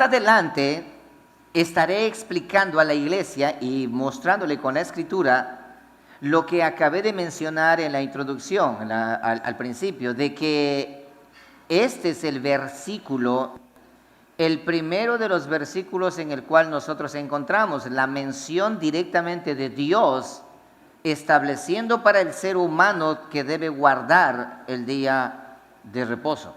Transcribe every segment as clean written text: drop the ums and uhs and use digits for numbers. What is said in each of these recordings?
adelante estaré explicando a la iglesia y mostrándole con la escritura lo que acabé de mencionar en la introducción, al principio, de que este es el versículo, el primero de los versículos en el cual nosotros encontramos la mención directamente de Dios estableciendo para el ser humano que debe guardar el día de reposo.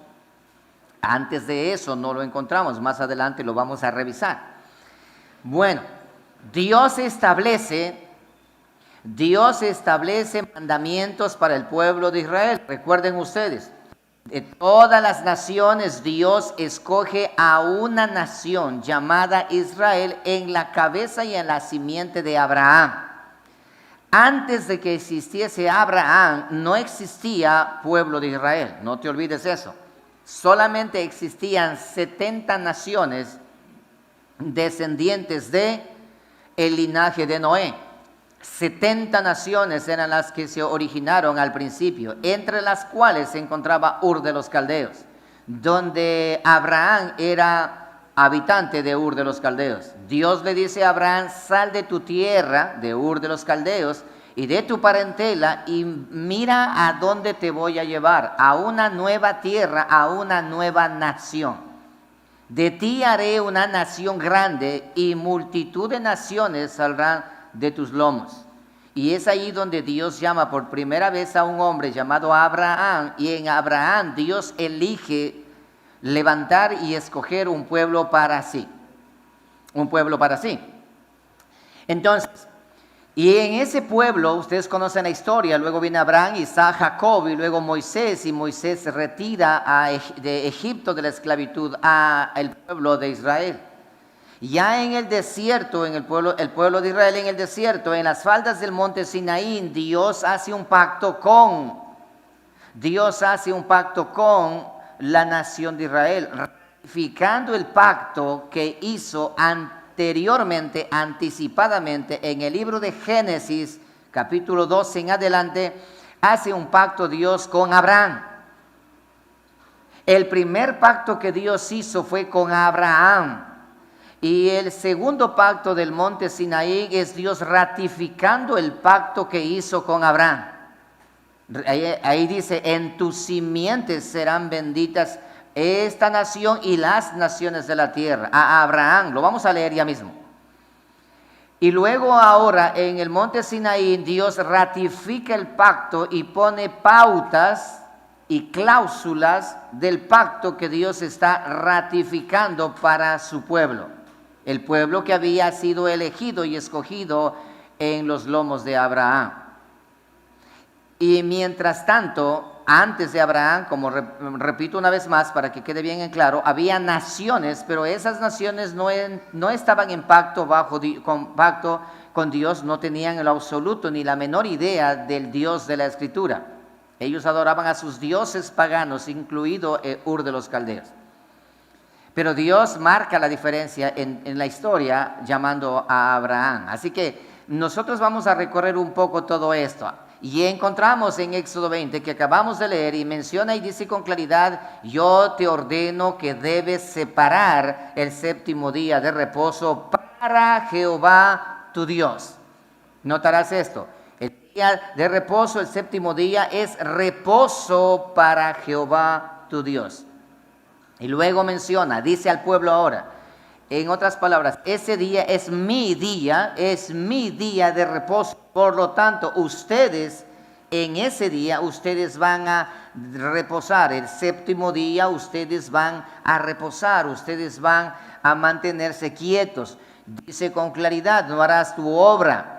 Antes de eso no lo encontramos, más adelante lo vamos a revisar. Bueno, Dios establece mandamientos para el pueblo de Israel. Recuerden ustedes, de todas las naciones Dios escoge a una nación llamada Israel en la cabeza y en la simiente de Abraham. Antes de que existiese Abraham, no existía pueblo de Israel, no te olvides eso. Solamente existían 70 naciones descendientes de el linaje de Noé. 70 naciones eran las que se originaron al principio, entre las cuales se encontraba Ur de los Caldeos, donde Abraham era habitante de Ur de los Caldeos. Dios le dice a Abraham: sal de tu tierra, de Ur de los Caldeos, y de tu parentela, y mira a dónde te voy a llevar, a una nueva tierra, a una nueva nación. De ti haré una nación grande, y multitud de naciones saldrán de tus lomos. Y es ahí donde Dios llama por primera vez a un hombre llamado Abraham, y en Abraham Dios elige levantar y escoger un pueblo para sí. Un pueblo para sí. Entonces, y en ese pueblo, ustedes conocen la historia, luego viene Abraham, Isaac, Jacob, y luego Moisés, y Moisés se retira de Egipto, de la esclavitud, al pueblo de Israel. Ya en el desierto, el pueblo de Israel en el desierto, en las faldas del monte Sinaí, Dios hace un pacto con la nación de Israel, ratificando el pacto que hizo anteriormente, anticipadamente, en el libro de Génesis, capítulo 12 en adelante, hace un pacto Dios con Abraham. El primer pacto que Dios hizo fue con Abraham. Y el segundo pacto del monte Sinaí es Dios ratificando el pacto que hizo con Abraham. Ahí dice: en tus simientes serán benditas esta nación y las naciones de la tierra. A Abraham, lo vamos a leer ya mismo. Y luego ahora en el monte Sinaí Dios ratifica el pacto y pone pautas y cláusulas del pacto que Dios está ratificando para su pueblo. El pueblo que había sido elegido y escogido en los lomos de Abraham. Y mientras tanto, antes de Abraham, como repito una vez más para que quede bien en claro, había naciones, pero esas naciones no estaban en pacto con Dios, no tenían en lo absoluto ni la menor idea del Dios de la Escritura. Ellos adoraban a sus dioses paganos, incluido Ur de los Caldeos. Pero Dios marca la diferencia en la historia llamando a Abraham. Así que nosotros vamos a recorrer un poco todo esto. Y encontramos en Éxodo 20 que acabamos de leer y menciona y dice con claridad: yo te ordeno que debes separar el séptimo día de reposo para Jehová tu Dios. Notarás esto: el día de reposo, el séptimo día, es reposo para Jehová tu Dios. Y luego menciona, dice al pueblo ahora, en otras palabras: ese día es mi día de reposo. Por lo tanto, ustedes en ese día, ustedes van a reposar. El séptimo día, ustedes van a reposar, ustedes van a mantenerse quietos. Dice con claridad: no harás tu obra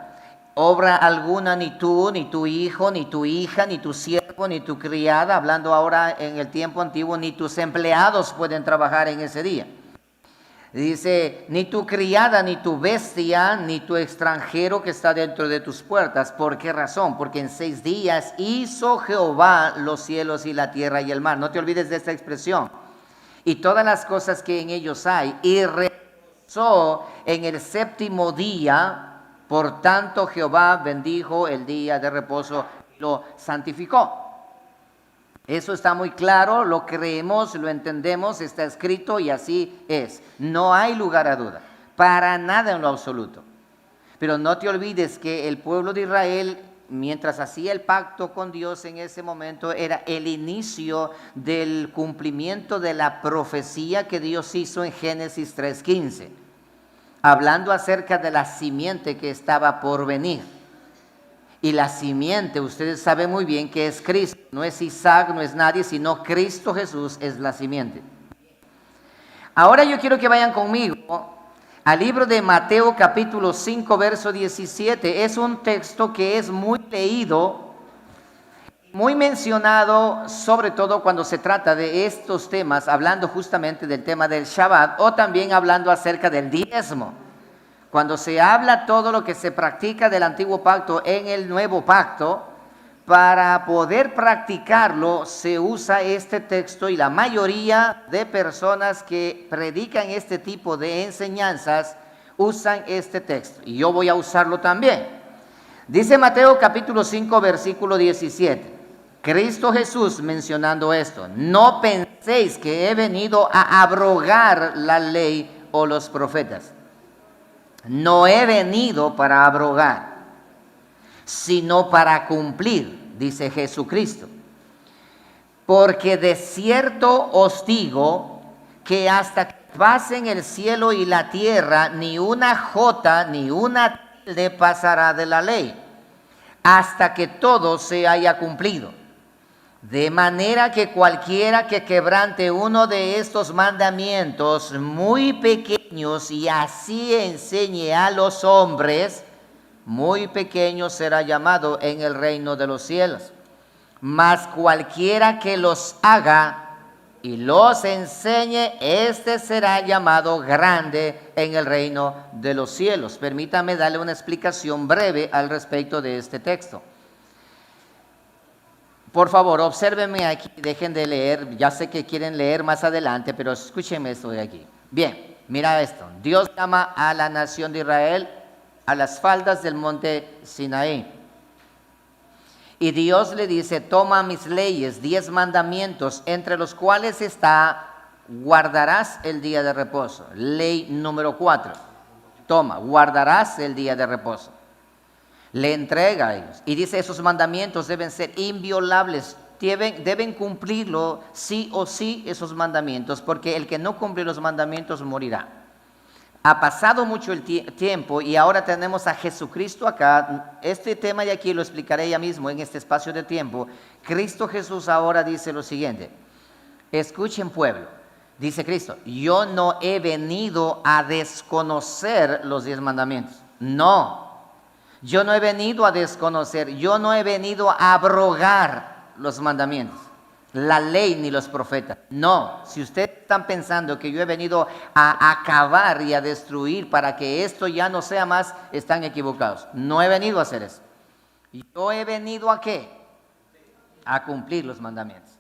alguna, ni tú, ni tu hijo, ni tu hija, ni tu siervo, ni tu criada, hablando ahora en el tiempo antiguo, ni tus empleados pueden trabajar en ese día. Dice: ni tu criada, ni tu bestia, ni tu extranjero que está dentro de tus puertas. ¿Por qué razón? Porque en 6 días hizo Jehová los cielos y la tierra y el mar. No te olvides de esta expresión. Y todas las cosas que en ellos hay. Y reposó en el séptimo día. Por tanto, Jehová bendijo el día de reposo y lo santificó. Eso está muy claro, lo creemos, lo entendemos, está escrito y así es. No hay lugar a duda, para nada en lo absoluto. Pero no te olvides que el pueblo de Israel, mientras hacía el pacto con Dios en ese momento, era el inicio del cumplimiento de la profecía que Dios hizo en Génesis 3:15, hablando acerca de la simiente que estaba por venir. Y la simiente, ustedes saben muy bien que es Cristo, no es Isaac, no es nadie, sino Cristo Jesús es la simiente. Ahora yo quiero que vayan conmigo al libro de Mateo capítulo 5, verso 17. Es un texto que es muy leído, muy mencionado, sobre todo cuando se trata de estos temas, hablando justamente del tema del Shabbat o también hablando acerca del diezmo. Cuando se habla todo lo que se practica del antiguo pacto en el nuevo pacto, para poder practicarlo se usa este texto y la mayoría de personas que predican este tipo de enseñanzas usan este texto. Y yo voy a usarlo también. Dice Mateo capítulo 5 versículo 17. Cristo Jesús mencionando esto: no penséis que he venido a abrogar la ley o los profetas. No he venido para abrogar, sino para cumplir, dice Jesucristo. Porque de cierto os digo que hasta que pasen el cielo y la tierra, ni una jota ni una tilde pasará de la ley, hasta que todo se haya cumplido. De manera que cualquiera que quebrante uno de estos mandamientos muy pequeños y así enseñe a los hombres, muy pequeño será llamado en el reino de los cielos. Mas cualquiera que los haga y los enseñe, este será llamado grande en el reino de los cielos. Permítame darle una explicación breve al respecto de este texto. Por favor, obsérvenme aquí, dejen de leer. Ya sé que quieren leer más adelante, pero escúchenme esto de aquí. Bien, mira esto. Dios llama a la nación de Israel a las faldas del monte Sinaí. Y Dios le dice: toma mis leyes, 10 mandamientos, entre los cuales está: guardarás el día de reposo. Ley número 4. Toma, guardarás el día de reposo. Le entrega a ellos y dice: esos mandamientos deben ser inviolables, deben cumplirlo sí o sí esos mandamientos, porque el que no cumple los mandamientos morirá. Ha pasado mucho el tiempo y ahora tenemos a Jesucristo acá. Este tema de aquí lo explicaré ya mismo en este espacio de tiempo. Cristo Jesús ahora dice lo siguiente: escuchen, pueblo, dice Cristo, yo no he venido a desconocer los 10 mandamientos. No. Yo no he venido a desconocer, yo no he venido a abrogar los mandamientos, la ley ni los profetas. No, si ustedes están pensando que yo he venido a acabar y a destruir para que esto ya no sea más, están equivocados. No he venido a hacer eso. Yo he venido ¿a qué? A cumplir los mandamientos.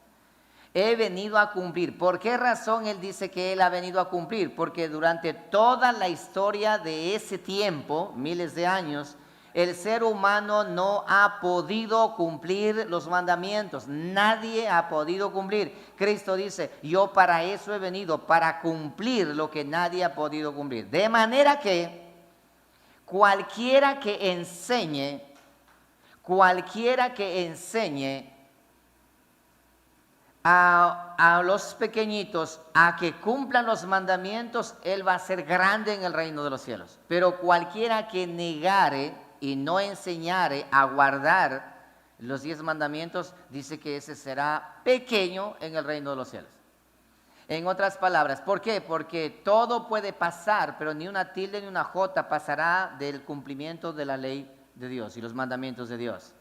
He venido a cumplir. ¿Por qué razón él dice que él ha venido a cumplir? Porque durante toda la historia de ese tiempo, miles de años, el ser humano no ha podido cumplir los mandamientos. Nadie ha podido cumplir. Cristo dice: yo para eso he venido, para cumplir lo que nadie ha podido cumplir. De manera que cualquiera que enseñe a los pequeñitos a que cumplan los mandamientos, él va a ser grande en el reino de los cielos. Pero cualquiera que negare y no enseñare a guardar los 10 mandamientos, dice que ese será pequeño en el reino de los cielos. En otras palabras, ¿por qué? Porque todo puede pasar, pero ni una tilde ni una jota pasará del cumplimiento de la ley de Dios y los mandamientos de Dios.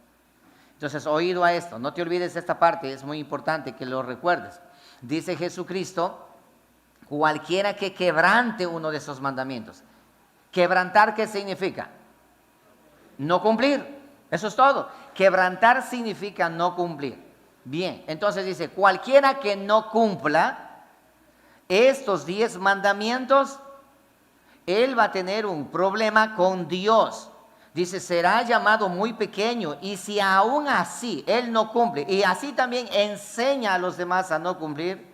Entonces, oído a esto, no te olvides esta parte, es muy importante que lo recuerdes. Dice Jesucristo: cualquiera que quebrante uno de esos mandamientos. ¿Quebrantar qué significa? No cumplir, eso es todo. Quebrantar significa no cumplir. Bien, entonces dice: cualquiera que no cumpla estos 10 mandamientos, él va a tener un problema con Dios. Dice, será llamado muy pequeño, y si aún así él no cumple, y así también enseña a los demás a no cumplir,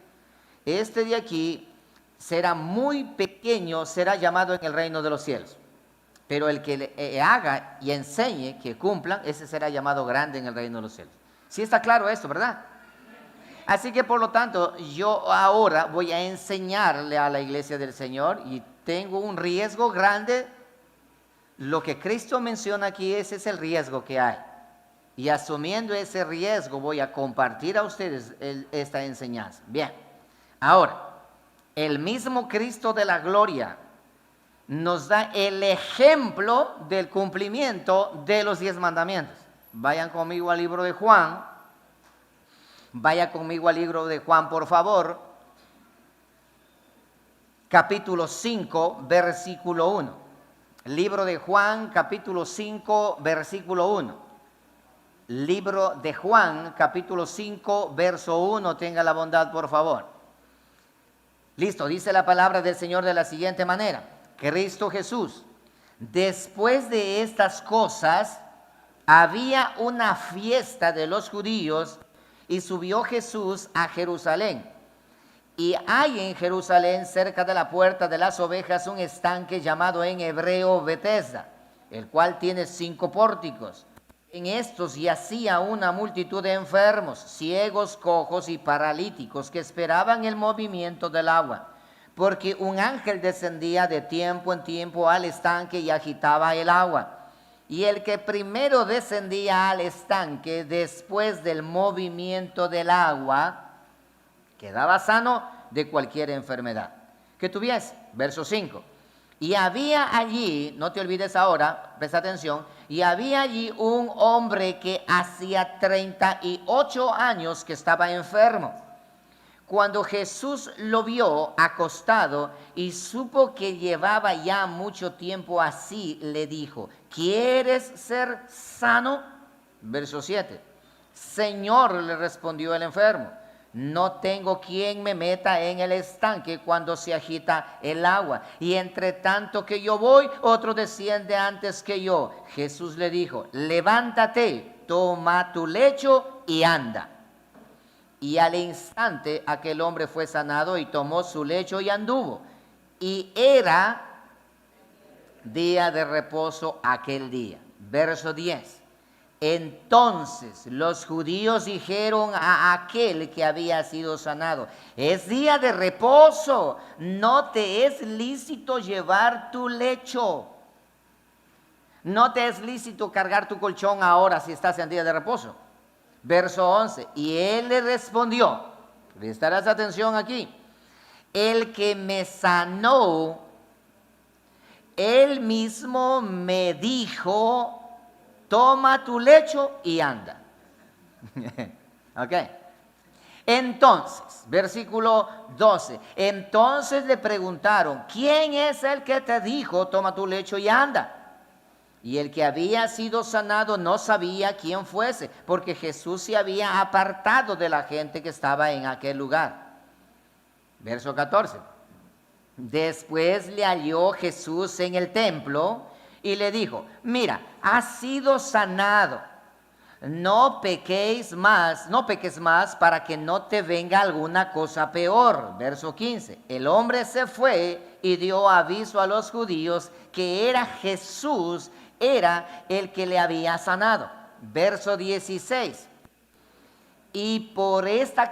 este de aquí será muy pequeño, será llamado en el reino de los cielos. Pero el que haga y enseñe que cumplan, ese será llamado grande en el reino de los cielos. Sí está claro esto, ¿verdad? Así que por lo tanto, yo ahora voy a enseñarle a la iglesia del Señor, y tengo un riesgo grande. Lo que Cristo menciona aquí, ese es el riesgo que hay. Y asumiendo ese riesgo, voy a compartir a ustedes esta enseñanza. Bien, ahora, el mismo Cristo de la gloria nos da el ejemplo del cumplimiento de los 10 mandamientos. Vayan conmigo al libro de Juan. Vaya conmigo al libro de Juan, por favor. Capítulo 5, versículo 1. Libro de Juan, capítulo 5, versículo 1. Libro de Juan, capítulo 5, verso 1. Tenga la bondad, por favor. Listo, dice la palabra del Señor de la siguiente manera. Cristo Jesús, después de estas cosas, había una fiesta de los judíos, y subió Jesús a Jerusalén. Y hay en Jerusalén, cerca de la puerta de las ovejas, un estanque llamado en hebreo Betesda, el cual tiene 5 pórticos. En estos yacía una multitud de enfermos, ciegos, cojos y paralíticos, que esperaban el movimiento del agua, porque un ángel descendía de tiempo en tiempo al estanque y agitaba el agua. Y el que primero descendía al estanque después del movimiento del agua, quedaba sano de cualquier enfermedad que tuviese. Verso 5. Y había allí, no te olvides ahora, presta atención, y había allí un hombre que hacía 38 años que estaba enfermo. Cuando Jesús lo vio acostado y supo que llevaba ya mucho tiempo así, le dijo, ¿quieres ser sano? Verso 7. Señor, le respondió el enfermo, no tengo quien me meta en el estanque cuando se agita el agua, y entre tanto que yo voy, otro desciende antes que yo. Jesús le dijo, levántate, toma tu lecho y anda. Y al instante aquel hombre fue sanado y tomó su lecho y anduvo. Y era día de reposo aquel día. Verso 10. Entonces los judíos dijeron a aquel que había sido sanado, es día de reposo, no te es lícito llevar tu lecho. No te es lícito cargar tu colchón ahora si estás en día de reposo. Verso 11, y él le respondió, prestarás atención aquí, el que me sanó, él mismo me dijo, toma tu lecho y anda. Ok. Entonces, versículo 12, entonces le preguntaron, ¿quién es el que te dijo, toma tu lecho y anda? Y el que había sido sanado no sabía quién fuese, porque Jesús se había apartado de la gente que estaba en aquel lugar. Verso 14. Después le halló Jesús en el templo y le dijo, mira, has sido sanado, no peques más para que no te venga alguna cosa peor. Verso 15. El hombre se fue y dio aviso a los judíos que era Jesús, era el que le había sanado. Verso 16. Y por esta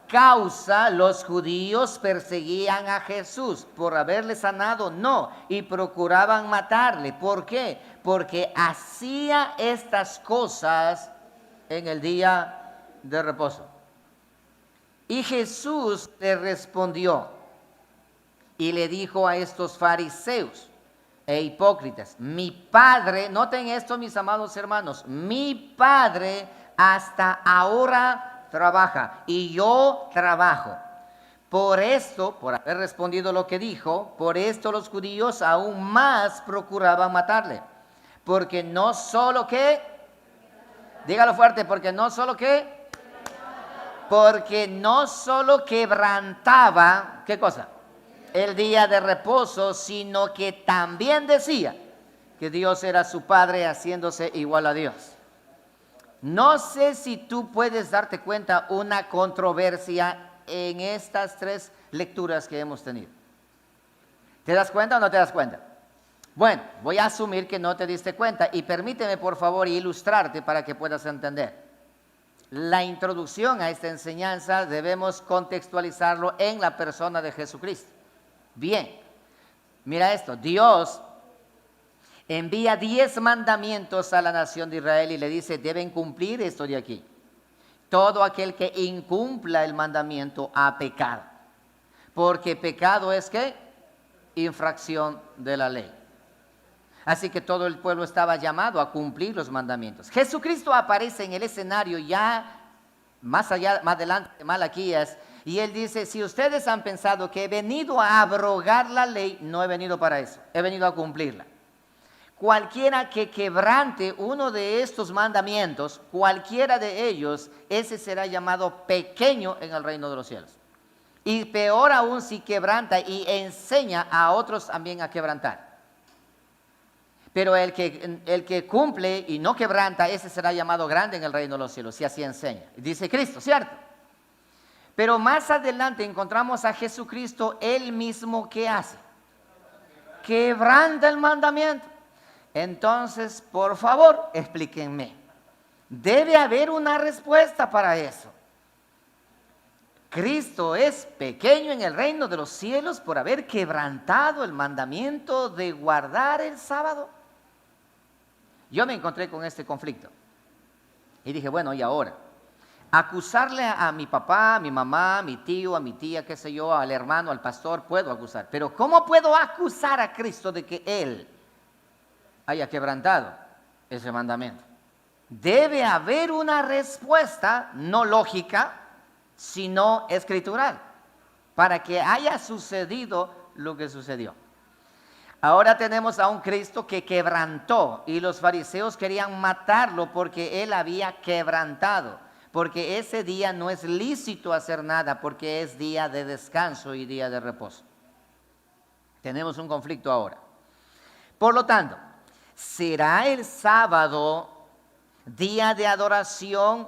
causa los judíos perseguían a Jesús por haberle sanado, no, y procuraban matarle. ¿Por qué? Porque hacía estas cosas en el día de reposo. Y Jesús le respondió y le dijo a estos fariseos e hipócritas, mi Padre, noten esto mis amados hermanos, mi Padre hasta ahora trabaja y yo trabajo. Por esto, por haber respondido lo que dijo, por esto los judíos aún más procuraban matarle. Porque no solo que, dígalo fuerte, porque no solo quebrantaba, ¿qué cosa? El día de reposo, sino que también decía que Dios era su Padre haciéndose igual a Dios. No sé si tú puedes darte cuenta una controversia en estas tres lecturas que hemos tenido. ¿Te das cuenta o no te das cuenta? Bueno, voy a asumir que no te diste cuenta y permíteme por favor ilustrarte para que puedas entender. La introducción a esta enseñanza debemos contextualizarlo en la persona de Jesucristo. Bien, mira esto, Dios envía 10 mandamientos a la nación de Israel y le dice, deben cumplir esto de aquí. Todo aquel que incumpla el mandamiento ha pecado, porque pecado es ¿qué? Infracción de la ley. Así que todo el pueblo estaba llamado a cumplir los mandamientos. Jesucristo aparece en el escenario ya más adelante de Malaquías y él dice, si ustedes han pensado que he venido a abrogar la ley, no he venido para eso, he venido a cumplirla. Cualquiera que quebrante uno de estos mandamientos, cualquiera de ellos, ese será llamado pequeño en el reino de los cielos. Y peor aún si quebranta y enseña a otros también a quebrantar. Pero el que cumple y no quebranta, ese será llamado grande en el reino de los cielos, si así enseña. Dice Cristo, ¿cierto? Pero más adelante encontramos a Jesucristo, él mismo, ¿qué hace? Quebranta el mandamiento. Entonces, por favor, explíquenme. Debe haber una respuesta para eso. Cristo es pequeño en el reino de los cielos por haber quebrantado el mandamiento de guardar el sábado. Yo me encontré con este conflicto y dije, bueno, ¿y ahora? Acusarle a mi papá, a mi mamá, a mi tío, a mi tía, qué sé yo, al hermano, al pastor, puedo acusar. Pero ¿cómo puedo acusar a Cristo de que Él haya quebrantado ese mandamiento? Debe haber una respuesta no lógica, sino escritural, para que haya sucedido lo que sucedió. Ahora tenemos a un Cristo que quebrantó y los fariseos querían matarlo porque él había quebrantado, porque ese día no es lícito hacer nada porque es día de descanso y día de reposo. Tenemos un conflicto ahora. Por lo tanto, ¿será el sábado día de adoración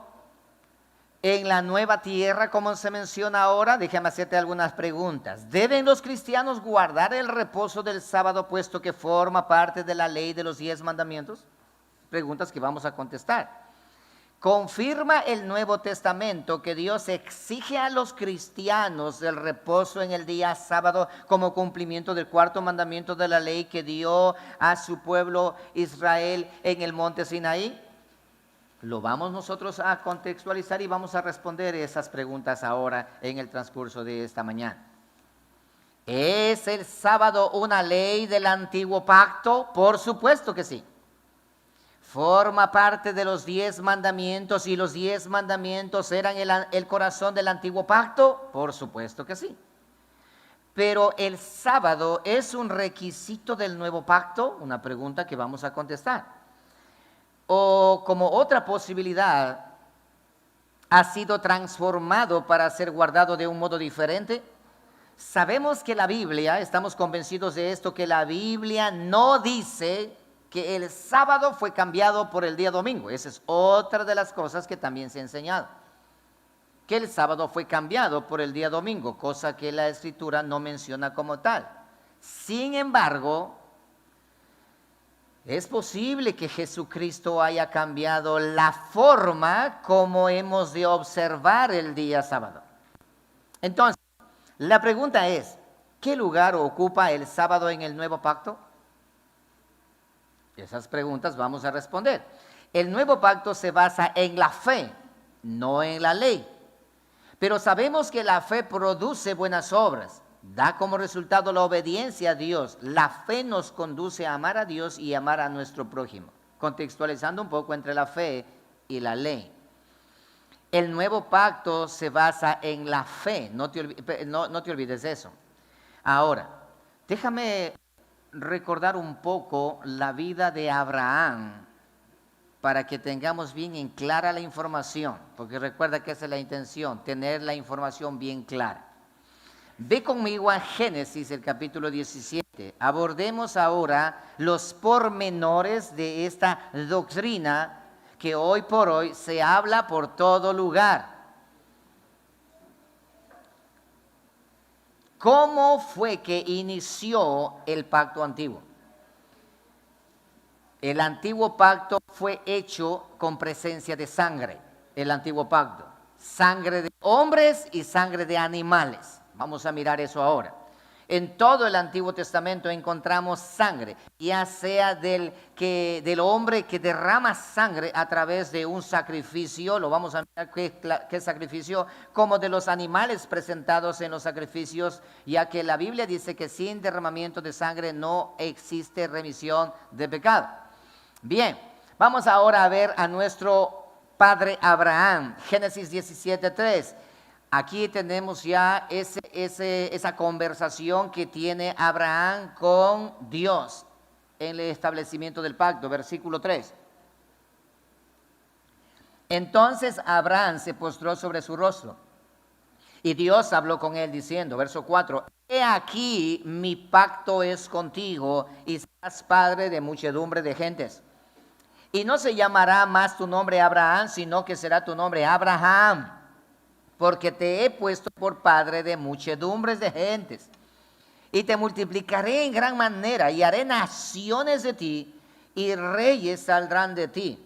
en la nueva tierra, como se menciona ahora? Déjame hacerte algunas preguntas. ¿Deben los cristianos guardar el reposo del sábado puesto que forma parte de la ley de los 10 mandamientos? Preguntas que vamos a contestar. ¿Confirma el Nuevo Testamento que Dios exige a los cristianos el reposo en el día sábado como cumplimiento del 4º mandamiento de la ley que dio a su pueblo Israel en el monte Sinaí? Lo vamos nosotros a contextualizar y vamos a responder esas preguntas ahora en el transcurso de esta mañana. ¿Es el sábado una ley del antiguo pacto? Por supuesto que sí. ¿Forma parte de los 10 mandamientos y los 10 mandamientos eran el corazón del antiguo pacto? Por supuesto que sí. Pero ¿el sábado es un requisito del nuevo pacto? Una pregunta que vamos a contestar. O como otra posibilidad, ¿ha sido transformado para ser guardado de un modo diferente? Sabemos que la Biblia, estamos convencidos de esto, que la Biblia no dice que el sábado fue cambiado por el día domingo. Esa es otra de las cosas que también se ha enseñado. Que el sábado fue cambiado por el día domingo, cosa que la Escritura no menciona como tal. Sin embargo, es posible que Jesucristo haya cambiado la forma como hemos de observar el día sábado. Entonces, la pregunta es, ¿qué lugar ocupa el sábado en el nuevo pacto? Esas preguntas vamos a responder. El nuevo pacto se basa en la fe, no en la ley. Pero sabemos que la fe produce buenas obras. Da como resultado la obediencia a Dios. La fe nos conduce a amar a Dios y amar a nuestro prójimo. Contextualizando un poco entre la fe y la ley. El nuevo pacto se basa en la fe. No te olvides de eso. Ahora, déjame recordar un poco la vida de Abraham para que tengamos bien en clara la información. Porque recuerda que esa es la intención, tener la información bien clara. Ve conmigo a Génesis, el capítulo 17. Abordemos ahora los pormenores de esta doctrina que hoy por hoy se habla por todo lugar. ¿Cómo fue que inició el pacto antiguo? El antiguo pacto fue hecho con presencia de sangre. El antiguo pacto. Sangre de hombres y sangre de animales. Vamos a mirar eso ahora. En todo el Antiguo Testamento encontramos sangre, ya sea del hombre que derrama sangre a través de un sacrificio, lo vamos a mirar qué sacrificio, como de los animales presentados en los sacrificios, ya que la Biblia dice que sin derramamiento de sangre no existe remisión de pecado. Bien, vamos ahora a ver a nuestro padre Abraham, Génesis 17:3. Aquí tenemos ya esa conversación que tiene Abraham con Dios en el establecimiento del pacto, versículo 3. Entonces Abraham se postró sobre su rostro y Dios habló con él diciendo, verso 4, he aquí mi pacto es contigo y serás padre de muchedumbre de gentes. Y no se llamará más tu nombre Abraham, sino que será tu nombre Abraham, porque te he puesto por padre de muchedumbres de gentes. Y te multiplicaré en gran manera, y haré naciones de ti, y reyes saldrán de ti.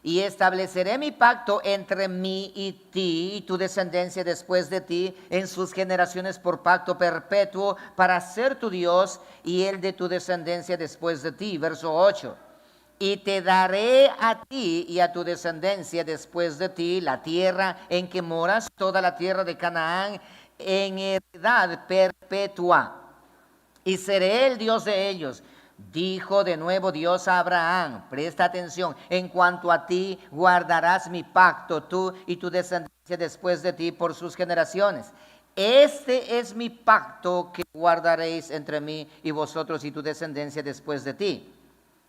Y estableceré mi pacto entre mí y ti, y tu descendencia después de ti, en sus generaciones por pacto perpetuo, para ser tu Dios, y el de tu descendencia después de ti. Verso 8. Y te daré a ti y a tu descendencia después de ti la tierra en que moras, toda la tierra de Canaán, en heredad perpetua. Y seré el Dios de ellos. Dijo de nuevo Dios a Abraham, presta atención, en cuanto a ti guardarás mi pacto, tú y tu descendencia después de ti por sus generaciones. Este es mi pacto que guardaréis entre mí y vosotros y tu descendencia después de ti.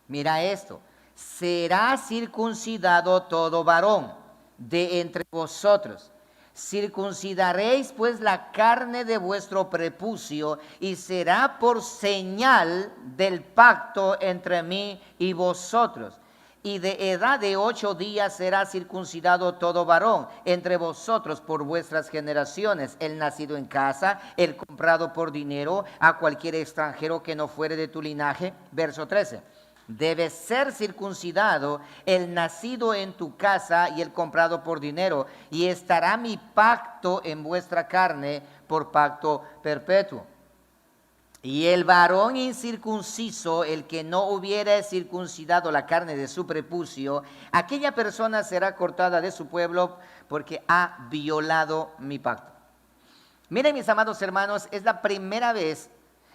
Mira esto, será circuncidado todo varón de entre vosotros. Circuncidaréis pues la carne de vuestro prepucio y será por señal del pacto entre mí y vosotros. Y de edad de 8 días será circuncidado todo varón entre vosotros por vuestras generaciones, el nacido en casa, el comprado por dinero, a cualquier extranjero que no fuere de tu linaje. Verso 13. Debe ser circuncidado el nacido en tu casa y el comprado por dinero, y estará mi pacto en vuestra carne por pacto perpetuo. Y el varón incircunciso, el que no hubiera circuncidado la carne de su prepucio, aquella persona será cortada de su pueblo porque ha violado mi pacto. Miren, mis amados hermanos, es la primera vez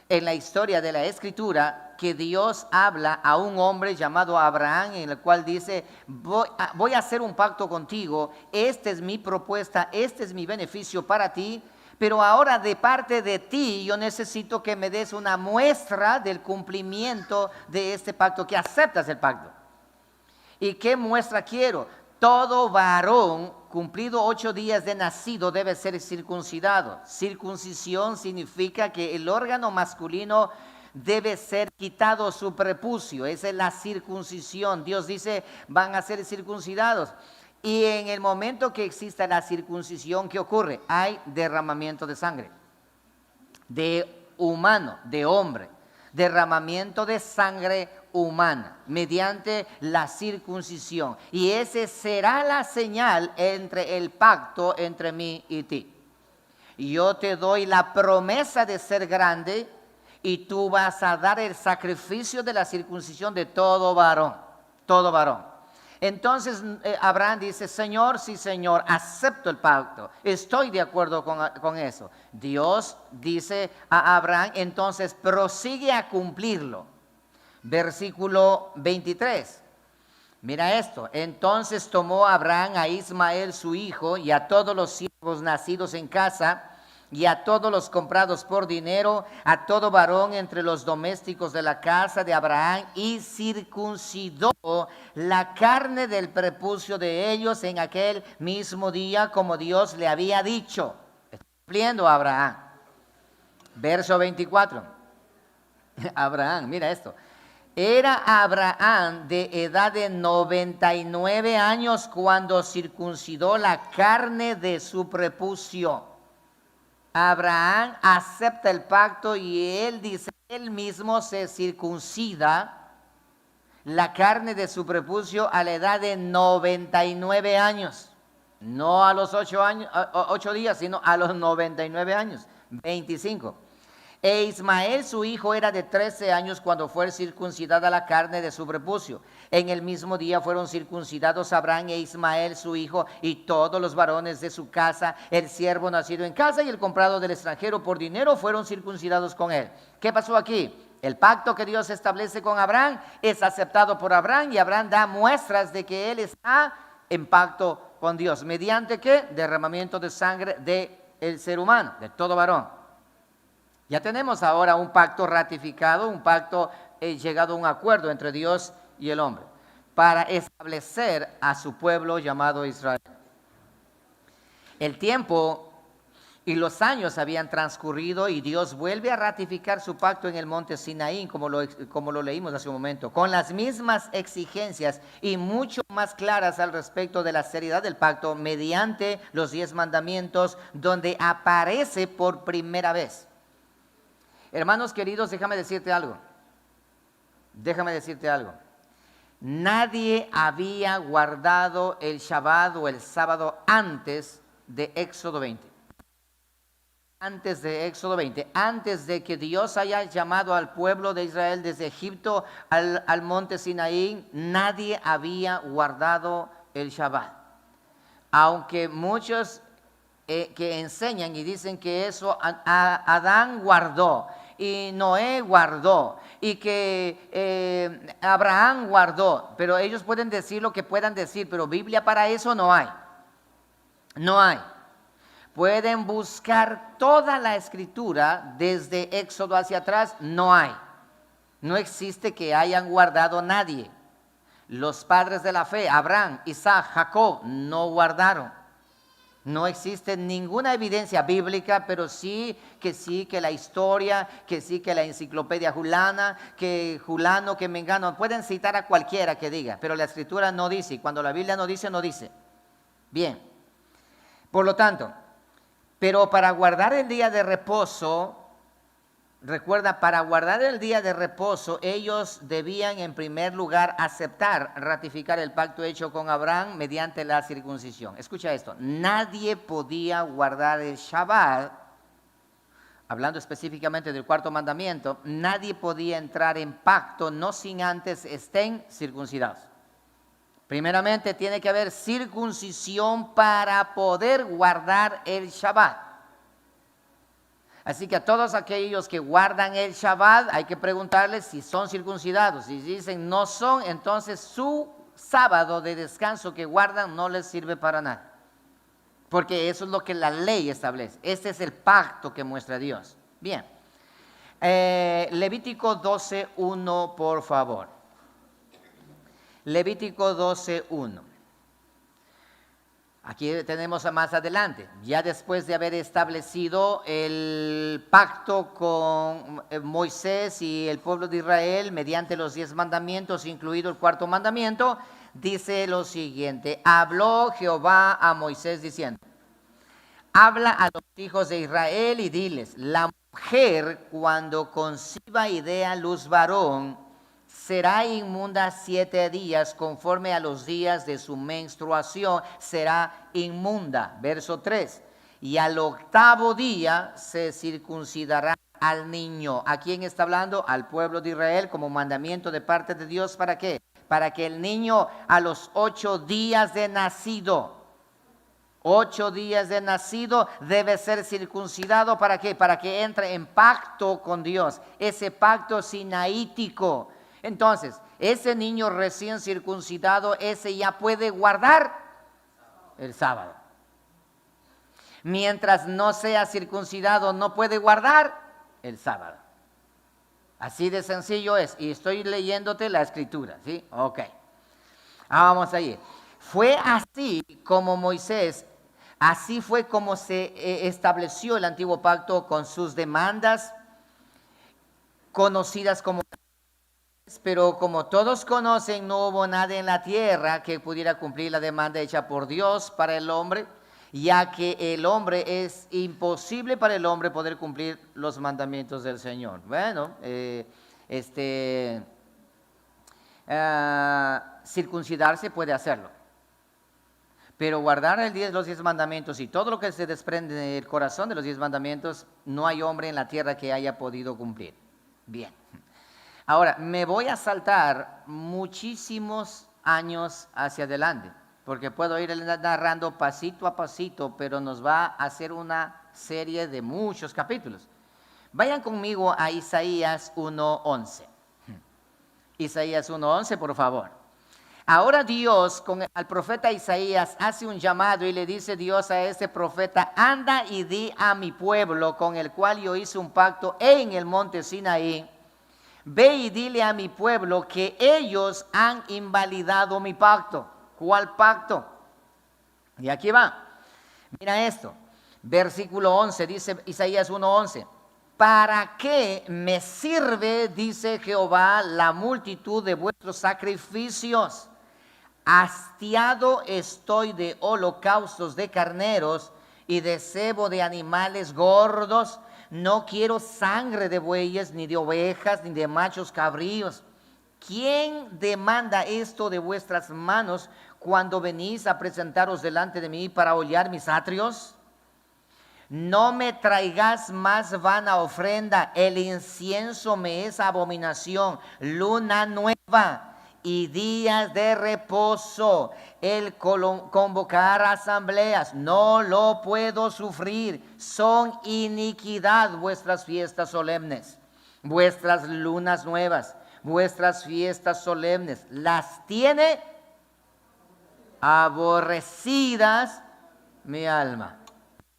en la historia de la Escritura que Dios habla a un hombre llamado Abraham, en el cual dice, voy a hacer un pacto contigo, esta es mi propuesta, este es mi beneficio para ti, pero ahora de parte de ti yo necesito que me des una muestra del cumplimiento de este pacto, que aceptas el pacto. ¿Y qué muestra quiero? Todo varón cumplido 8 días de nacido debe ser circuncidado. Circuncisión significa que el órgano masculino debe ser quitado su prepucio. Esa es la circuncisión. Dios dice, van a ser circuncidados. Y en el momento que exista la circuncisión, ¿qué ocurre? Hay derramamiento de sangre. De humano, de hombre. Derramamiento de sangre humana mediante la circuncisión, y ese será la señal entre el pacto entre mí y ti. Yo te doy la promesa de ser grande y tú vas a dar el sacrificio de la circuncisión de todo varón, todo varón. Entonces Abraham dice, Señor, sí Señor, acepto el pacto, estoy de acuerdo con eso. Dios dice a Abraham, entonces prosigue a cumplirlo. Versículo 23. Mira esto, entonces tomó Abraham a Ismael su hijo y a todos los siervos nacidos en casa y a todos los comprados por dinero, a todo varón entre los domésticos de la casa de Abraham, y circuncidó la carne del prepucio de ellos en aquel mismo día, como Dios le había dicho. Está cumpliendo Abraham. Verso 24. Abraham, mira esto. Era Abraham de edad de 99 años cuando circuncidó la carne de su prepucio. Abraham acepta el pacto y él dice, él mismo se circuncida la carne de su prepucio a la edad de 99 años. No a los 8 días, sino a los 99 años, 25. E Ismael su hijo era de 13 años cuando fue circuncidada la carne de su prepucio. En el mismo día fueron circuncidados Abraham e Ismael su hijo y todos los varones de su casa, el siervo nacido en casa y el comprado del extranjero por dinero fueron circuncidados con él. ¿Qué pasó aquí? El pacto que Dios establece con Abraham es aceptado por Abraham y Abraham da muestras de que él está en pacto con Dios. ¿Mediante qué? Derramamiento de sangre del ser humano, de todo varón. Ya tenemos ahora un pacto ratificado, un pacto llegado a un acuerdo entre Dios y el hombre para establecer a su pueblo llamado Israel. El tiempo y los años habían transcurrido y Dios vuelve a ratificar su pacto en el monte Sinaí, como lo leímos hace un momento, con las mismas exigencias y mucho más claras al respecto de la seriedad del pacto mediante los 10 mandamientos, donde aparece por primera vez. Hermanos queridos, déjame decirte algo. Nadie había guardado el Shabbat o el sábado antes de Éxodo 20. Antes de que Dios haya llamado al pueblo de Israel desde Egipto al monte Sinaí, nadie había guardado el Shabbat. Aunque muchos que enseñan y dicen que eso Adán guardó y Noé guardó y que Abraham guardó, pero ellos pueden decir lo que puedan decir, pero Biblia para eso no hay. No hay. Pueden buscar toda la escritura desde Éxodo hacia atrás, no hay. No existe que hayan guardado nadie. Los padres de la fe, Abraham, Isaac, Jacob, no guardaron. No existe ninguna evidencia bíblica, pero que la historia, que la enciclopedia Julana, que Julano, que Mengano, pueden citar a cualquiera que diga, pero la escritura no dice, y cuando la Biblia no dice, no dice. Bien, por lo tanto, pero para guardar el día de reposo, recuerda, para guardar el día de reposo, ellos debían en primer lugar ratificar el pacto hecho con Abraham mediante la circuncisión. Escucha esto, nadie podía guardar el Shabbat, hablando específicamente del cuarto mandamiento, nadie podía entrar en pacto no sin antes estén circuncidados. Primeramente tiene que haber circuncisión para poder guardar el Shabbat. Así que a todos aquellos que guardan el Shabbat hay que preguntarles si son circuncidados. Si dicen no son, entonces su sábado de descanso que guardan no les sirve para nada. Porque eso es lo que la ley establece. Este es el pacto que muestra Dios. Bien. Levítico 12:1, por favor. Levítico 12:1. Aquí tenemos más adelante, ya después de haber establecido el pacto con Moisés y el pueblo de Israel mediante los 10 mandamientos, incluido el cuarto mandamiento, dice lo siguiente: habló Jehová a Moisés diciendo, habla a los hijos de Israel y diles, la mujer cuando conciba y dé a luz varón, será inmunda 7 días, conforme a los días de su menstruación será inmunda. Verso 3. Y al 8º día se circuncidará al niño. ¿A quién está hablando? Al pueblo de Israel como mandamiento de parte de Dios. ¿Para qué? Para que el niño a los 8 días de nacido, 8 días de nacido debe ser circuncidado. ¿Para qué? Para que entre en pacto con Dios. Ese pacto sinaítico. Entonces, ese niño recién circuncidado, ese ya puede guardar el sábado. Mientras no sea circuncidado, no puede guardar el sábado. Así de sencillo es. Y estoy leyéndote la escritura, ¿sí? Ok. Vamos a ir. Fue así como Moisés, así fue como se estableció el antiguo pacto con sus demandas, conocidas como tales, pero como todos conocen, no hubo nada en la tierra que pudiera cumplir la demanda hecha por Dios para el hombre, ya que el hombre es imposible para el hombre poder cumplir los mandamientos del Señor. Bueno, circuncidarse puede hacerlo, pero guardar los 10 mandamientos y todo lo que se desprende del corazón de los 10 mandamientos, no hay hombre en la tierra que haya podido cumplir. Bien, ahora me voy a saltar muchísimos años hacia adelante, porque puedo ir narrando pasito a pasito, pero nos va a hacer una serie de muchos capítulos. Vayan conmigo a Isaías 1:11. Isaías 1:11, por favor. Ahora Dios al profeta Isaías hace un llamado y le dice Dios a este profeta: anda y di a mi pueblo con el cual yo hice un pacto en el monte Sinaí. Ve y dile a mi pueblo que ellos han invalidado mi pacto. ¿Cuál pacto? Y aquí va. Mira esto. Versículo 11, dice Isaías 1:11. ¿Para qué me sirve, dice Jehová, la multitud de vuestros sacrificios? Hastiado estoy de holocaustos de carneros y de cebo de animales gordos. No quiero sangre de bueyes, ni de ovejas, ni de machos cabríos. ¿Quién demanda esto de vuestras manos cuando venís a presentaros delante de mí para hollar mis atrios? No me traigas más vana ofrenda, el incienso me es abominación, luna nueva y días de reposo, el convocar asambleas, no lo puedo sufrir. Son iniquidad vuestras fiestas solemnes, vuestras lunas nuevas, vuestras fiestas solemnes, las tiene aborrecidas mi alma.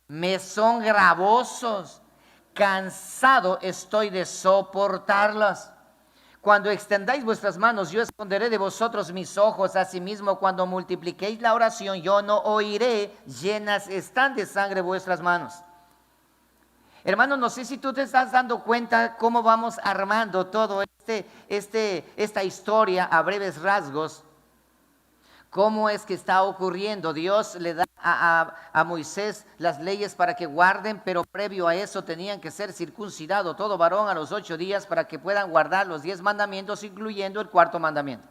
Me son gravosos, cansado estoy de soportarlas. Cuando extendáis vuestras manos, yo esconderé de vosotros mis ojos. Asimismo, cuando multipliquéis la oración, yo no oiré. Llenas están de sangre vuestras manos. Hermano, no sé si tú te estás dando cuenta cómo vamos armando todo esta historia a breves rasgos. ¿Cómo es que está ocurriendo? Dios le da a Moisés las leyes para que guarden, pero previo a eso tenían que ser circuncidados todo varón a los 8 días para que puedan guardar los 10 mandamientos, incluyendo el 4.º mandamiento.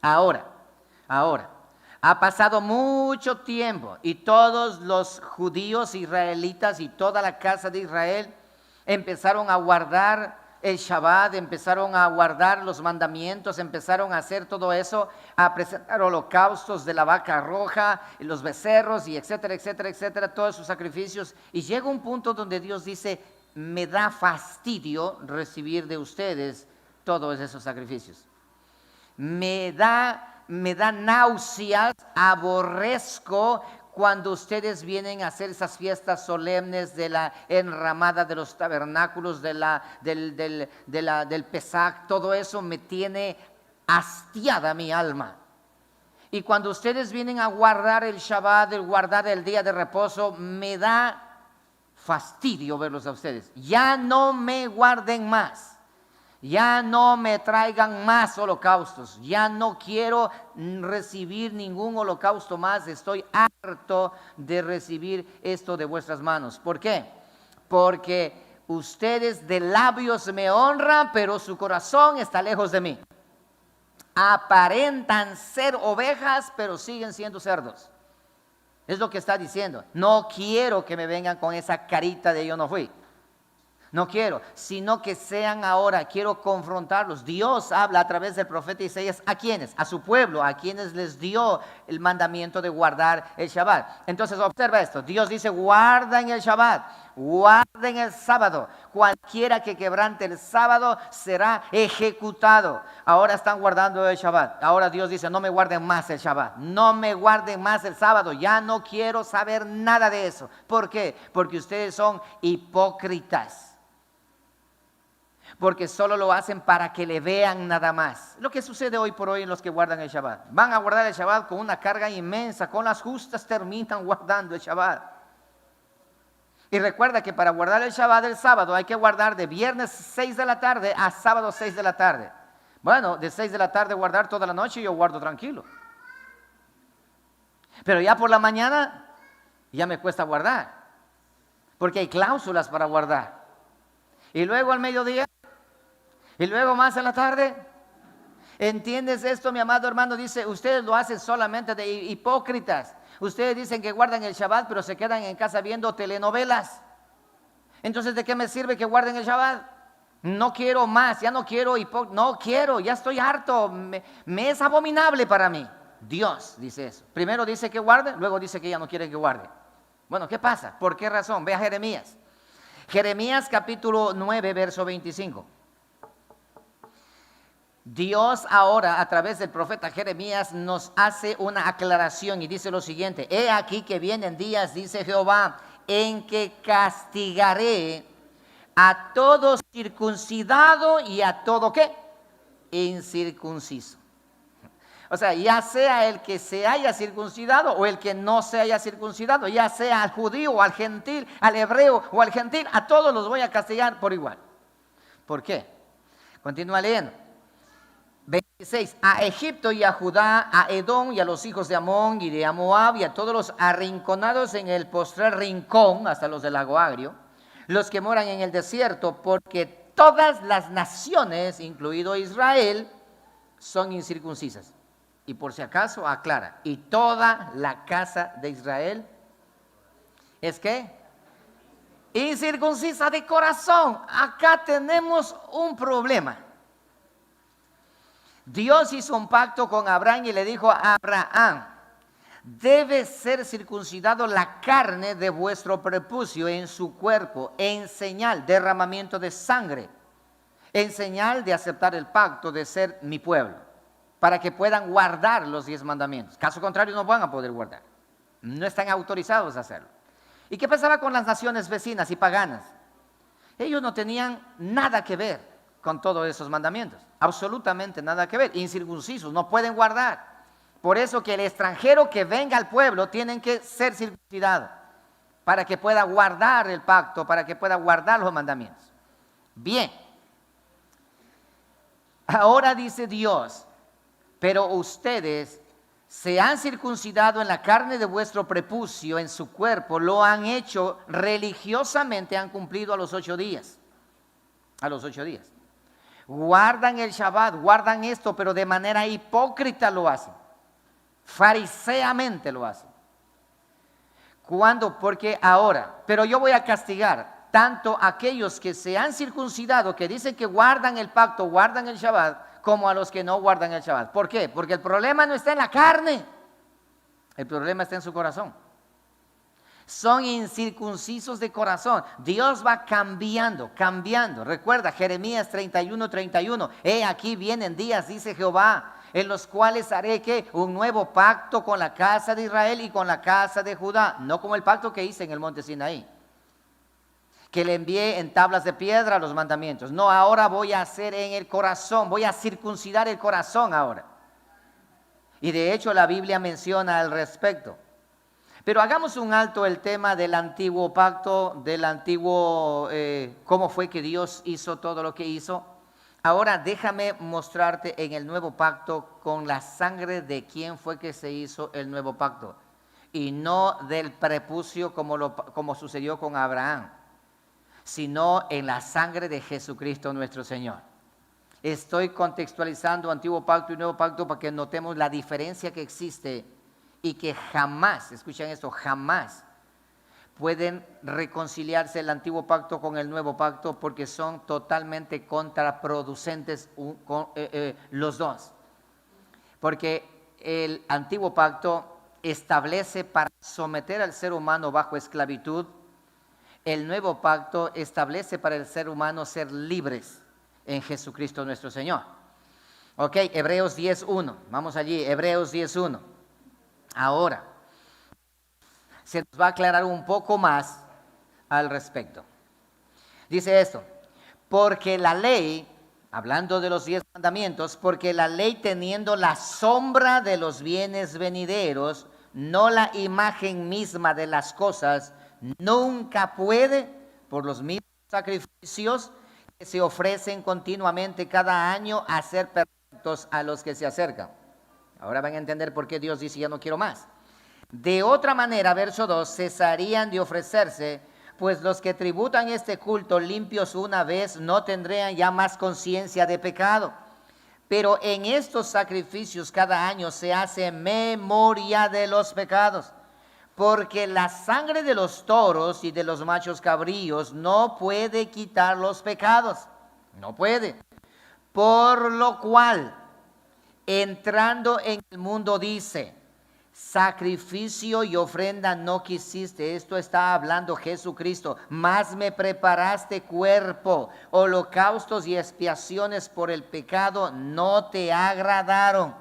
Ahora, ha pasado mucho tiempo y todos los judíos israelitas y toda la casa de Israel empezaron a guardar el Shabbat, empezaron a guardar los mandamientos, empezaron a hacer todo eso, a presentar holocaustos de la vaca roja, los becerros y etcétera, etcétera, etcétera, todos sus sacrificios. Y llega un punto donde Dios dice: me da fastidio recibir de ustedes todos esos sacrificios. Me da náuseas, aborrezco cuando ustedes vienen a hacer esas fiestas solemnes de la enramada de los tabernáculos, del Pesach. Todo eso me tiene hastiada mi alma. Y cuando ustedes vienen a guardar el Shabbat, guardar el día de reposo, me da fastidio verlos a ustedes. Ya no me guarden más. Ya no me traigan más holocaustos. Ya no quiero recibir ningún holocausto más. Estoy harto de recibir esto de vuestras manos. ¿Por qué? Porque ustedes de labios me honran, pero su corazón está lejos de mí. Aparentan ser ovejas, pero siguen siendo cerdos. Es lo que está diciendo. No quiero que me vengan con esa carita de yo no fui. No quiero, sino que sean ahora, quiero confrontarlos. Dios habla a través del profeta Isaías. ¿A quiénes? A su pueblo, a quienes les dio el mandamiento de guardar el Shabbat. Entonces observa esto, Dios dice: guarden el Shabbat, guarden el sábado. Cualquiera que quebrante el sábado será ejecutado. Ahora están guardando el Shabbat. Ahora Dios dice: no me guarden más el Shabbat, no me guarden más el sábado. Ya no quiero saber nada de eso. ¿Por qué? Porque ustedes son hipócritas. Porque solo lo hacen para que le vean nada más. Lo que sucede hoy por hoy en los que guardan el Shabbat. Van a guardar el Shabbat con una carga inmensa, con las justas terminan guardando el Shabbat. Y recuerda que para guardar el Shabbat del sábado hay que guardar de viernes 6 de la tarde a sábado 6 de la tarde. Bueno, de 6 de la tarde guardar toda la noche yo guardo tranquilo. Pero ya por la mañana ya me cuesta guardar, porque hay cláusulas para guardar. Y luego al mediodía, y luego más en la tarde. ¿Entiendes esto, mi amado hermano? Dice, ustedes lo hacen solamente de hipócritas. Ustedes dicen que guardan el Shabbat, pero se quedan en casa viendo telenovelas. Entonces, ¿de qué me sirve que guarden el Shabbat? No quiero más, ya no quiero, no quiero, ya estoy harto, me es abominable para mí. Dios dice eso. Primero dice que guarde, luego dice que ya no quiere que guarde. Bueno, ¿qué pasa? ¿Por qué razón? Ve a Jeremías. Jeremías capítulo 9, verso 25. Dios ahora a través del profeta Jeremías nos hace una aclaración y dice lo siguiente: he aquí que vienen días, dice Jehová, en que castigaré a todo circuncidado y a todo ¿qué? Incircunciso. O sea, ya sea el que se haya circuncidado o el que no se haya circuncidado, ya sea al judío o al gentil, al hebreo o al gentil, a todos los voy a castigar por igual. ¿Por qué? Continúa leyendo. 26. A Egipto y a Judá, a Edom y a los hijos de Amón y de Moab y a todos los arrinconados en el postrer rincón, hasta los del lago Agrio, los que moran en el desierto, porque todas las naciones, incluido Israel, son incircuncisas. Y por si acaso aclara, y toda la casa de Israel es que incircuncisa de corazón. Acá tenemos un problema. Dios hizo un pacto con Abraham y le dijo a Abraham: debe ser circuncidado la carne de vuestro prepucio en su cuerpo, en señal, derramamiento de sangre, en señal de aceptar el pacto de ser mi pueblo, para que puedan guardar los 10 mandamientos. Caso contrario no van a poder guardar, no están autorizados a hacerlo. ¿Y qué pasaba con las naciones vecinas y paganas? Ellos no tenían nada que ver con todos esos mandamientos, absolutamente nada que ver, incircuncisos, no pueden guardar. Por eso que el extranjero que venga al pueblo tienen que ser circuncidado para que pueda guardar el pacto, para que pueda guardar los mandamientos. Bien, ahora dice Dios: pero ustedes se han circuncidado en la carne de vuestro prepucio, en su cuerpo, lo han hecho religiosamente, han cumplido a los 8 días. A los 8 días. Guardan el Shabbat, guardan esto, pero de manera hipócrita lo hacen. Fariseamente lo hacen. ¿Cuándo? Porque ahora, pero yo voy a castigar tanto a aquellos que se han circuncidado, que dicen que guardan el pacto, guardan el Shabbat, como a los que no guardan el Shabbat. ¿Por qué? Porque el problema no está en la carne, el problema está en su corazón. Son incircuncisos de corazón. Dios va cambiando, cambiando. Recuerda Jeremías 31, 31. He aquí vienen días, dice Jehová, en los cuales haré que un nuevo pacto con la casa de Israel y con la casa de Judá. No como el pacto que hice en el monte Sinaí, que le envié en tablas de piedra los mandamientos. No, ahora voy a hacer en el corazón, voy a circuncidar el corazón ahora. Y de hecho la Biblia menciona al respecto. Pero hagamos un alto el tema del antiguo pacto, del antiguo, cómo fue que Dios hizo todo lo que hizo. Ahora déjame mostrarte en el nuevo pacto con la sangre de quién fue que se hizo el nuevo pacto. Y no del prepucio como sucedió con Abraham, sino en la sangre de Jesucristo nuestro Señor. Estoy contextualizando antiguo pacto y nuevo pacto para que notemos la diferencia que existe y que jamás, escuchen esto, jamás pueden reconciliarse el antiguo pacto con el nuevo pacto, porque son totalmente contraproducentes los dos. Porque el antiguo pacto establece para someter al ser humano bajo esclavitud. El nuevo pacto establece para el ser humano ser libres en Jesucristo nuestro Señor. Ok, Hebreos 10.1, vamos allí, Hebreos 10.1. Ahora, se nos va a aclarar un poco más al respecto. Dice esto: porque la ley, hablando de los 10 mandamientos, porque la ley teniendo la sombra de los bienes venideros, no la imagen misma de las cosas, Nunca puede, por los mismos sacrificios que se ofrecen continuamente cada año, hacer perfectos a los que se acercan. Ahora van a entender por qué Dios dice, ya no quiero más. De otra manera, verso 2, cesarían de ofrecerse, pues los que tributan este culto limpios una vez no tendrían ya más conciencia de pecado. Pero en estos sacrificios cada año se hace memoria de los pecados, porque la sangre de los toros y de los machos cabríos no puede quitar los pecados, no puede. Por lo cual, entrando en el mundo dice, sacrificio y ofrenda no quisiste. Esto está hablando Jesucristo. Más me preparaste cuerpo. Holocaustos y expiaciones por el pecado no te agradaron.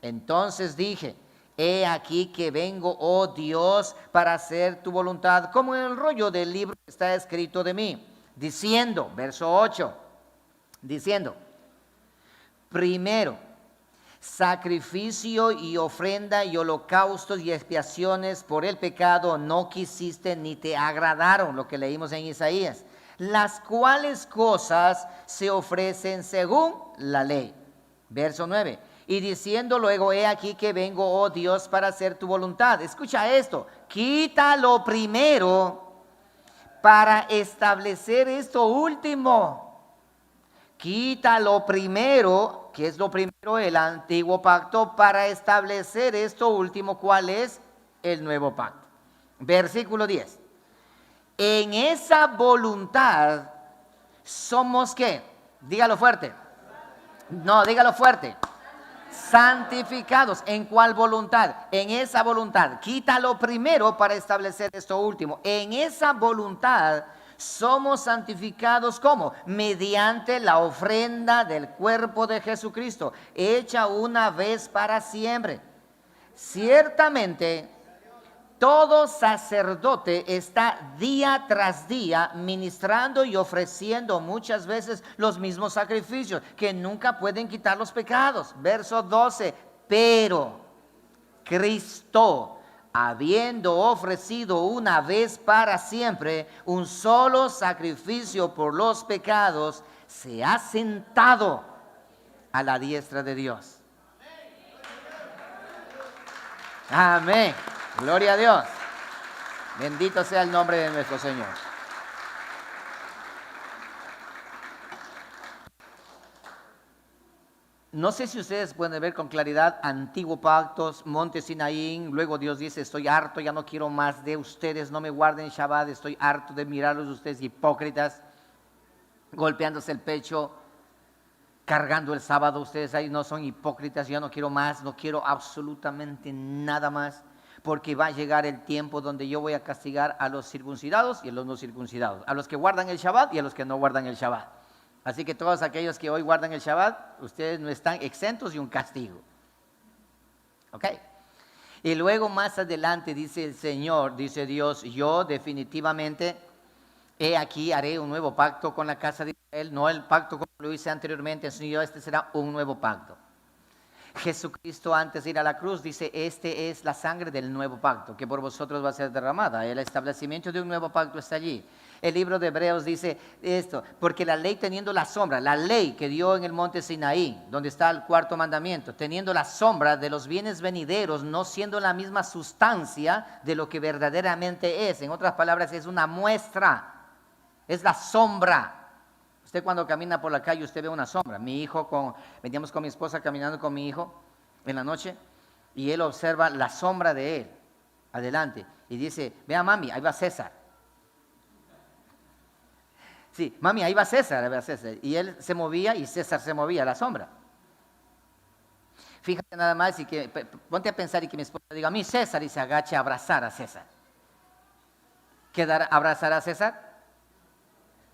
Entonces dije, he aquí que vengo, oh Dios, para hacer tu voluntad. Como en el rollo del libro está escrito de mí. Diciendo, verso 8, diciendo, primero, sacrificio y ofrenda y holocaustos y expiaciones por el pecado no quisiste ni te agradaron, lo que leímos en Isaías, las cuales cosas se ofrecen según la ley. Verso 9, y diciendo luego, he aquí que vengo, oh Dios, para hacer tu voluntad. Escucha esto, quita lo primero para establecer esto último. Quita lo primero, que es lo primero, el antiguo pacto, para establecer esto último, ¿cuál es? El nuevo pacto. Versículo 10. En esa voluntad somos ¿qué? Dígalo fuerte. No, dígalo fuerte. Santificados. ¿En cuál voluntad? En esa voluntad. Quita lo primero para establecer esto último. En esa voluntad somos santificados, ¿cómo? Mediante la ofrenda del cuerpo de Jesucristo, hecha una vez para siempre. Ciertamente, todo sacerdote está día tras día ministrando y ofreciendo muchas veces los mismos sacrificios que nunca pueden quitar los pecados. Verso 12, pero Cristo, habiendo ofrecido una vez para siempre un solo sacrificio por los pecados, se ha sentado a la diestra de Dios. Amén. Gloria a Dios. Bendito sea el nombre de nuestro Señor. No sé si ustedes pueden ver con claridad, antiguo pacto, monte Sinaí, luego Dios dice, estoy harto, ya no quiero más de ustedes, no me guarden Shabbat, estoy harto de mirarlos ustedes hipócritas, golpeándose el pecho, cargando el sábado, ustedes ahí no son hipócritas, ya no quiero más, no quiero absolutamente nada más, porque va a llegar el tiempo donde yo voy a castigar a los circuncidados y a los no circuncidados, a los que guardan el Shabbat y a los que no guardan el Shabbat. Así que todos aquellos que hoy guardan el Shabbat, ustedes no están exentos de un castigo. ¿Ok? Y luego más adelante dice el Señor, dice Dios, yo definitivamente, he aquí haré un nuevo pacto con la casa de Israel, no el pacto como lo hice anteriormente, sino este será un nuevo pacto. Jesucristo antes de ir a la cruz dice, este es la sangre del nuevo pacto, que por vosotros va a ser derramada. El establecimiento de un nuevo pacto está allí. El libro de Hebreos dice esto, porque la ley teniendo la sombra, la ley que dio en el monte Sinaí, donde está el cuarto mandamiento, teniendo la sombra de los bienes venideros, no siendo la misma sustancia de lo que verdaderamente es. En otras palabras, es una muestra, es la sombra. Usted cuando camina por la calle, usted ve una sombra. Mi hijo, veníamos con mi esposa caminando con mi hijo en la noche, y él observa la sombra de él, adelante, y dice, vea mami, ahí va César. Sí, mami, ahí va César, ahí va César. Y él se movía y César se movía, la sombra. Fíjate nada más y que ponte a pensar y que mi esposa diga, a mí César, y se agache a abrazar a César. ¿Abrazar a César?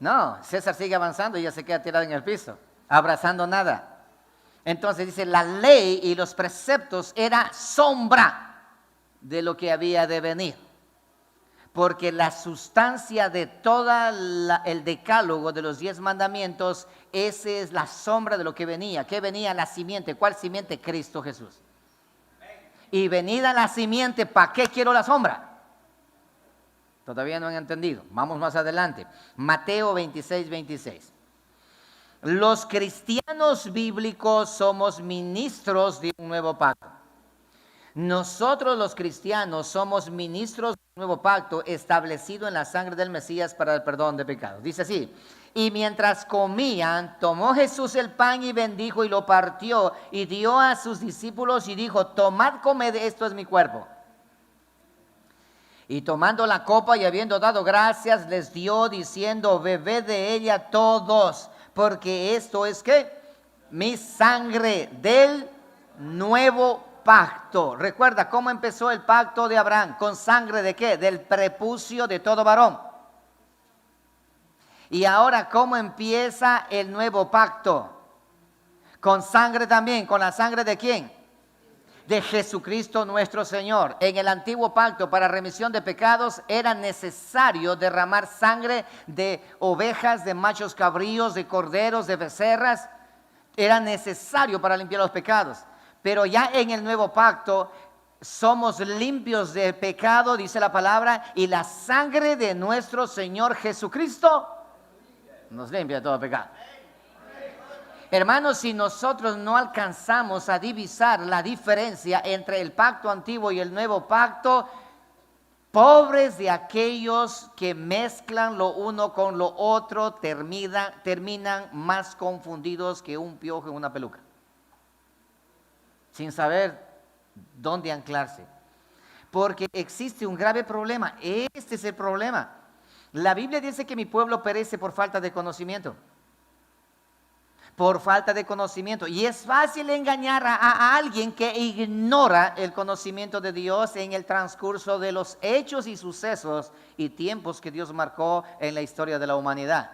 No, César sigue avanzando y ya se queda tirado en el piso, abrazando nada. Entonces dice, la ley y los preceptos era sombra de lo que había de venir. Porque la sustancia de todo el decálogo de los 10 mandamientos, esa es la sombra de lo que venía. ¿Qué venía? La simiente. ¿Cuál simiente? Cristo Jesús. Y venida la simiente, ¿para qué quiero la sombra? Todavía no han entendido. Vamos más adelante. Mateo 26, 26. Los cristianos bíblicos somos ministros de un nuevo pacto. Nosotros los cristianos somos ministros de un nuevo pacto establecido en la sangre del Mesías para el perdón de pecados. Dice así: y mientras comían, tomó Jesús el pan y bendijo y lo partió y dio a sus discípulos y dijo: tomad, comed, esto es mi cuerpo. Y tomando la copa y habiendo dado gracias, les dio diciendo: bebed de ella todos, porque esto es ¿qué? Mi sangre del nuevo pacto. Recuerda cómo empezó el pacto de Abraham. ¿Con sangre de qué? Del prepucio de todo varón. Y ahora, ¿cómo empieza el nuevo pacto? Con sangre también. ¿Con la sangre de quién? De Jesucristo nuestro Señor. En el antiguo pacto, para remisión de pecados, era necesario derramar sangre de ovejas, de machos cabríos, de corderos, de becerras. Era necesario para limpiar los pecados. Pero ya en el nuevo pacto somos limpios de pecado, dice la palabra, y la sangre de nuestro Señor Jesucristo nos limpia de todo pecado. Hermanos, si nosotros no alcanzamos a divisar la diferencia entre el pacto antiguo y el nuevo pacto, pobres de aquellos que mezclan lo uno con lo otro, terminan más confundidos que un piojo en una peluca, sin saber dónde anclarse. Porque existe un grave problema. Este es el problema. La Biblia dice que mi pueblo perece por falta de conocimiento. Por falta de conocimiento. Y es fácil engañar a alguien que ignora el conocimiento de Dios en el transcurso de los hechos y sucesos y tiempos que Dios marcó en la historia de la humanidad.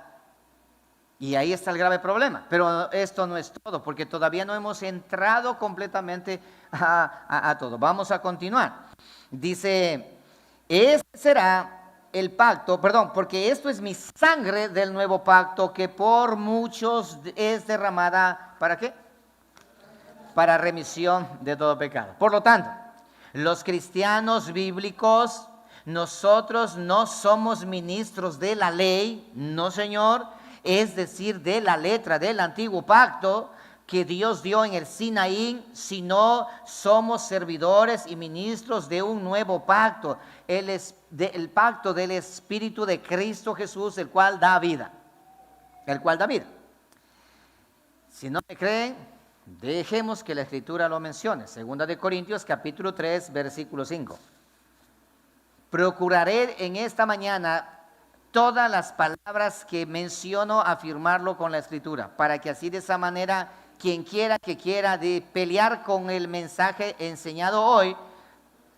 Y ahí está el grave problema. Pero esto no es todo, porque todavía no hemos entrado completamente a todo. Vamos a continuar. Dice: este será el pacto, porque esto es mi sangre del nuevo pacto, que por muchos es derramada, ¿para qué? Para remisión de todo pecado. Por lo tanto, los cristianos bíblicos, nosotros no somos ministros de la ley, no, señor, es decir, de la letra del antiguo pacto que Dios dio en el Sinaí, sino somos servidores y ministros de un nuevo pacto, el pacto del Espíritu de Cristo Jesús, el cual da vida. Si no me creen, dejemos que la Escritura lo mencione. 2 de Corintios capítulo 3, versículo 5. Procuraré en esta mañana todas las palabras que menciono afirmarlo con la Escritura, para que así de esa manera quien quiera de pelear con el mensaje enseñado hoy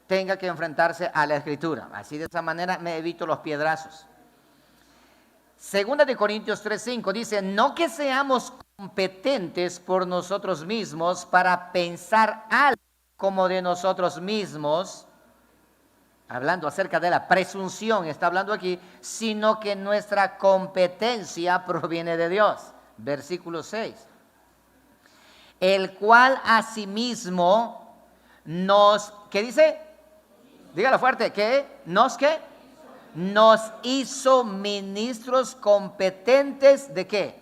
tenga que enfrentarse a la Escritura. Así de esa manera me evito los piedrazos. 2 de Corintios 3:5 dice: no que seamos competentes por nosotros mismos para pensar algo como de nosotros mismos, hablando acerca de la presunción, está hablando aquí, sino que nuestra competencia proviene de Dios. Versículo 6. El cual asimismo nos, ¿qué dice? Dígalo fuerte, ¿qué? ¿Qué? Nos hizo ministros competentes ¿de qué?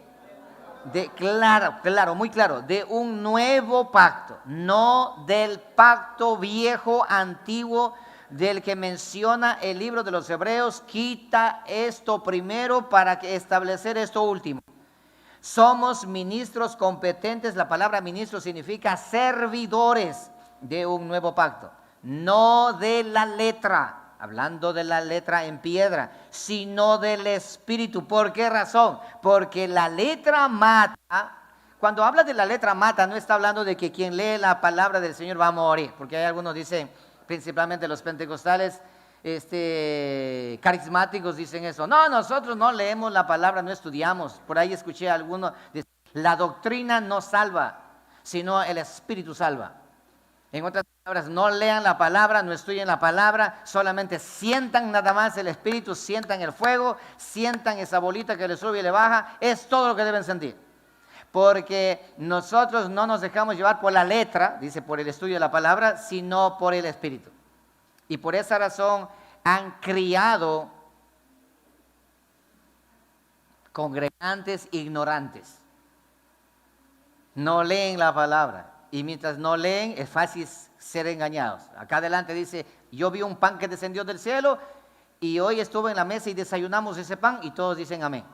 Muy claro, de un nuevo pacto, no del pacto viejo, antiguo, del que menciona el libro de los Hebreos. Quita esto primero para establecer esto último. Somos ministros competentes. La palabra ministro significa servidores de un nuevo pacto, no de la letra, hablando de la letra en piedra, sino del Espíritu. ¿Por qué razón? Porque la letra mata. Cuando habla de la letra mata, no está hablando de que quien lee la palabra del Señor va a morir, porque hay algunos dicen, principalmente los pentecostales, carismáticos dicen eso. No, nosotros no leemos la palabra, no estudiamos. Por ahí escuché a alguno decir: la doctrina no salva, sino el Espíritu salva. En otras palabras, no lean la palabra, no estudien la palabra, solamente sientan nada más el Espíritu, sientan el fuego, sientan esa bolita que le sube y le baja. Es todo lo que deben sentir. Porque nosotros no nos dejamos llevar por la letra, dice, por el estudio de la palabra, sino por el Espíritu. Y por esa razón han criado congregantes ignorantes. No leen la palabra. Y mientras no leen, es fácil ser engañados. Acá adelante dice, yo vi un pan que descendió del cielo y hoy estuve en la mesa y desayunamos ese pan y todos dicen amén.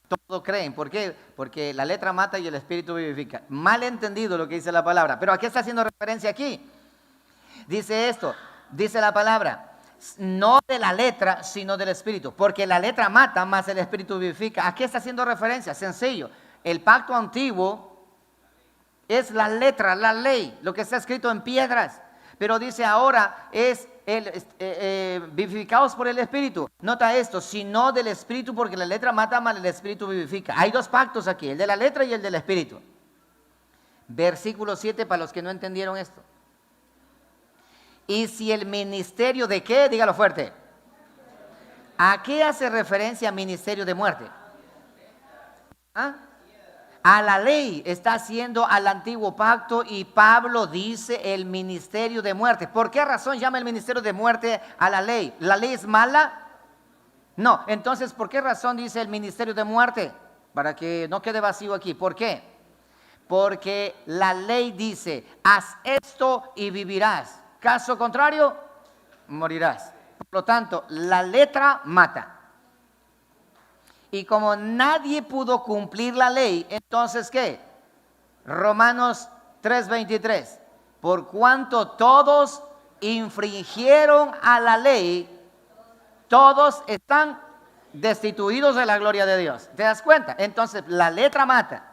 Todos creen. ¿Por qué? Porque la letra mata y el espíritu vivifica. Mal entendido lo que dice la palabra. Pero ¿a qué está haciendo referencia aquí? Dice esto, dice la palabra, no de la letra, sino del espíritu. Porque la letra mata, más el espíritu vivifica. ¿A qué está haciendo referencia? Sencillo. El pacto antiguo es la letra, la ley, lo que está escrito en piedras. Pero dice ahora es vivificados por el Espíritu. Nota esto, sino del Espíritu, porque la letra mata, mas el Espíritu vivifica. Hay dos pactos aquí, el de la letra y el del Espíritu. Versículo 7 para los que no entendieron esto. Y si el ministerio de qué, dígalo fuerte. ¿A qué hace referencia ministerio de muerte? ¿Ah? A la ley, está haciendo al antiguo pacto y Pablo dice el ministerio de muerte. ¿Por qué razón llama el ministerio de muerte a la ley? ¿La ley es mala? No, entonces ¿por qué razón dice el ministerio de muerte? Para que no quede vacío aquí. ¿Por qué? Porque la ley dice, haz esto y vivirás. Caso contrario, morirás. Por lo tanto, la letra mata. Y como nadie pudo cumplir la ley, entonces ¿qué? Romanos 3:23. Por cuanto todos infringieron a la ley, todos están destituidos de la gloria de Dios. ¿Te das cuenta? Entonces la letra mata.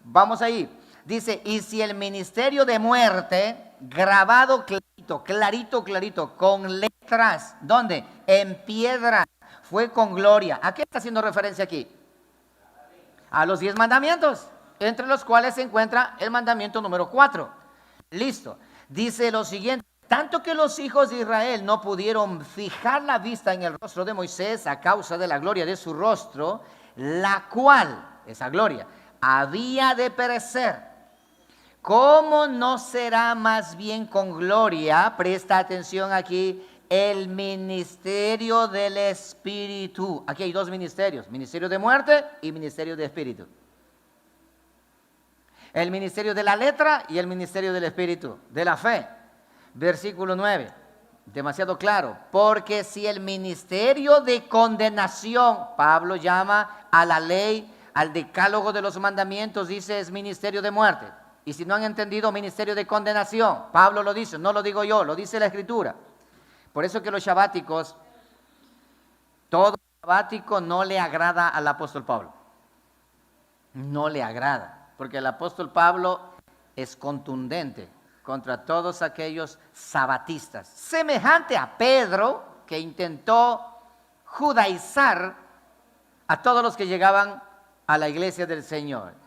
Vamos ahí. Dice, y si el ministerio de muerte, grabado clarito, con letras, ¿dónde? En piedra. Fue con gloria. ¿A qué está haciendo referencia aquí? A los 10 mandamientos, entre los cuales se encuentra el mandamiento número 4. Listo. Dice lo siguiente, tanto que los hijos de Israel no pudieron fijar la vista en el rostro de Moisés a causa de la gloria de su rostro, la cual, esa gloria, había de perecer. ¿Cómo no será más bien con gloria? Presta atención aquí. El ministerio del Espíritu. Aquí hay dos ministerios, ministerio de muerte y ministerio de Espíritu. El ministerio de la letra y el ministerio del Espíritu, de la fe. Versículo 9, demasiado claro. Porque si el ministerio de condenación, Pablo llama a la ley, al decálogo de los mandamientos, dice es ministerio de muerte. Y si no han entendido, ministerio de condenación, Pablo lo dice, no lo digo yo, lo dice la Escritura. Por eso que los shabáticos, todo sabático no le agrada al apóstol Pablo. No le agrada, porque el apóstol Pablo es contundente contra todos aquellos sabatistas. Semejante a Pedro, que intentó judaizar a todos los que llegaban a la iglesia del Señor.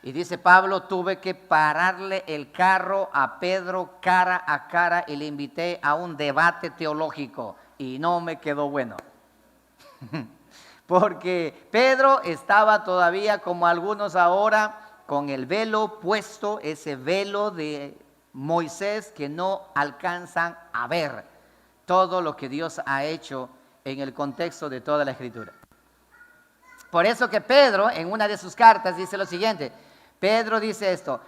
Y dice Pablo, tuve que pararle el carro a Pedro cara a cara y le invité a un debate teológico y no me quedó bueno. Porque Pedro estaba todavía como algunos ahora con el velo puesto, ese velo de Moisés que no alcanzan a ver todo lo que Dios ha hecho en el contexto de toda la Escritura. Por eso que Pedro en una de sus cartas dice lo siguiente. Pedro dice esto,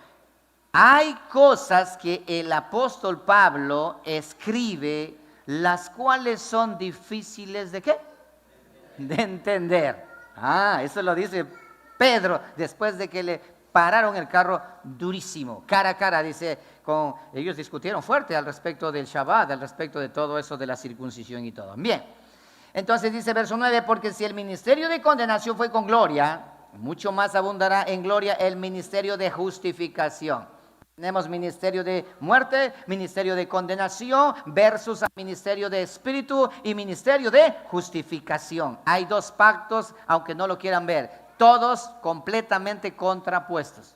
hay cosas que el apóstol Pablo escribe, las cuales son difíciles ¿de qué? De entender. Eso lo dice Pedro después de que le pararon el carro durísimo, cara a cara, dice, ellos discutieron fuerte al respecto del Shabbat, al respecto de todo eso de la circuncisión y todo. Bien, entonces dice verso 9, porque si el ministerio de condenación fue con gloria, mucho más abundará en gloria el ministerio de justificación. Tenemos ministerio de muerte, ministerio de condenación versus ministerio de espíritu y ministerio de justificación. Hay dos pactos, aunque no lo quieran ver, todos completamente contrapuestos.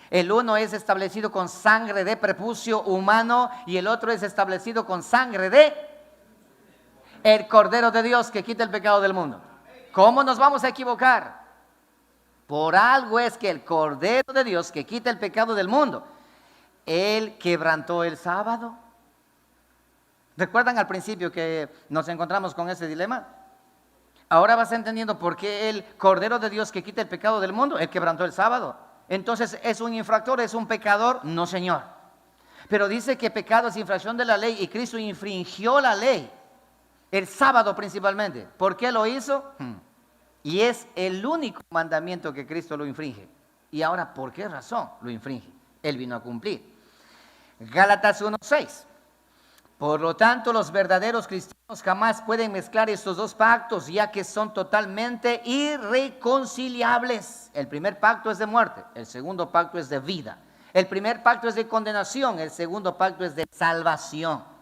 El uno es establecido con sangre de prepucio humano y el otro es establecido con sangre de el Cordero de Dios que quita el pecado del mundo. ¿Cómo nos vamos a equivocar? Por algo es que el Cordero de Dios que quita el pecado del mundo, Él quebrantó el sábado. ¿Recuerdan al principio que nos encontramos con ese dilema? Ahora vas entendiendo por qué el Cordero de Dios que quita el pecado del mundo, Él quebrantó el sábado. Entonces, ¿es un infractor, es un pecador? No, Señor. Pero dice que pecado es infracción de la ley y Cristo infringió la ley, el sábado principalmente. ¿Por qué lo hizo? Y es el único mandamiento que Cristo lo infringe. Y ahora, ¿por qué razón lo infringe? Él vino a cumplir. Gálatas 1:6. Por lo tanto, los verdaderos cristianos jamás pueden mezclar estos dos pactos, ya que son totalmente irreconciliables. El primer pacto es de muerte, el segundo pacto es de vida. El primer pacto es de condenación, el segundo pacto es de salvación.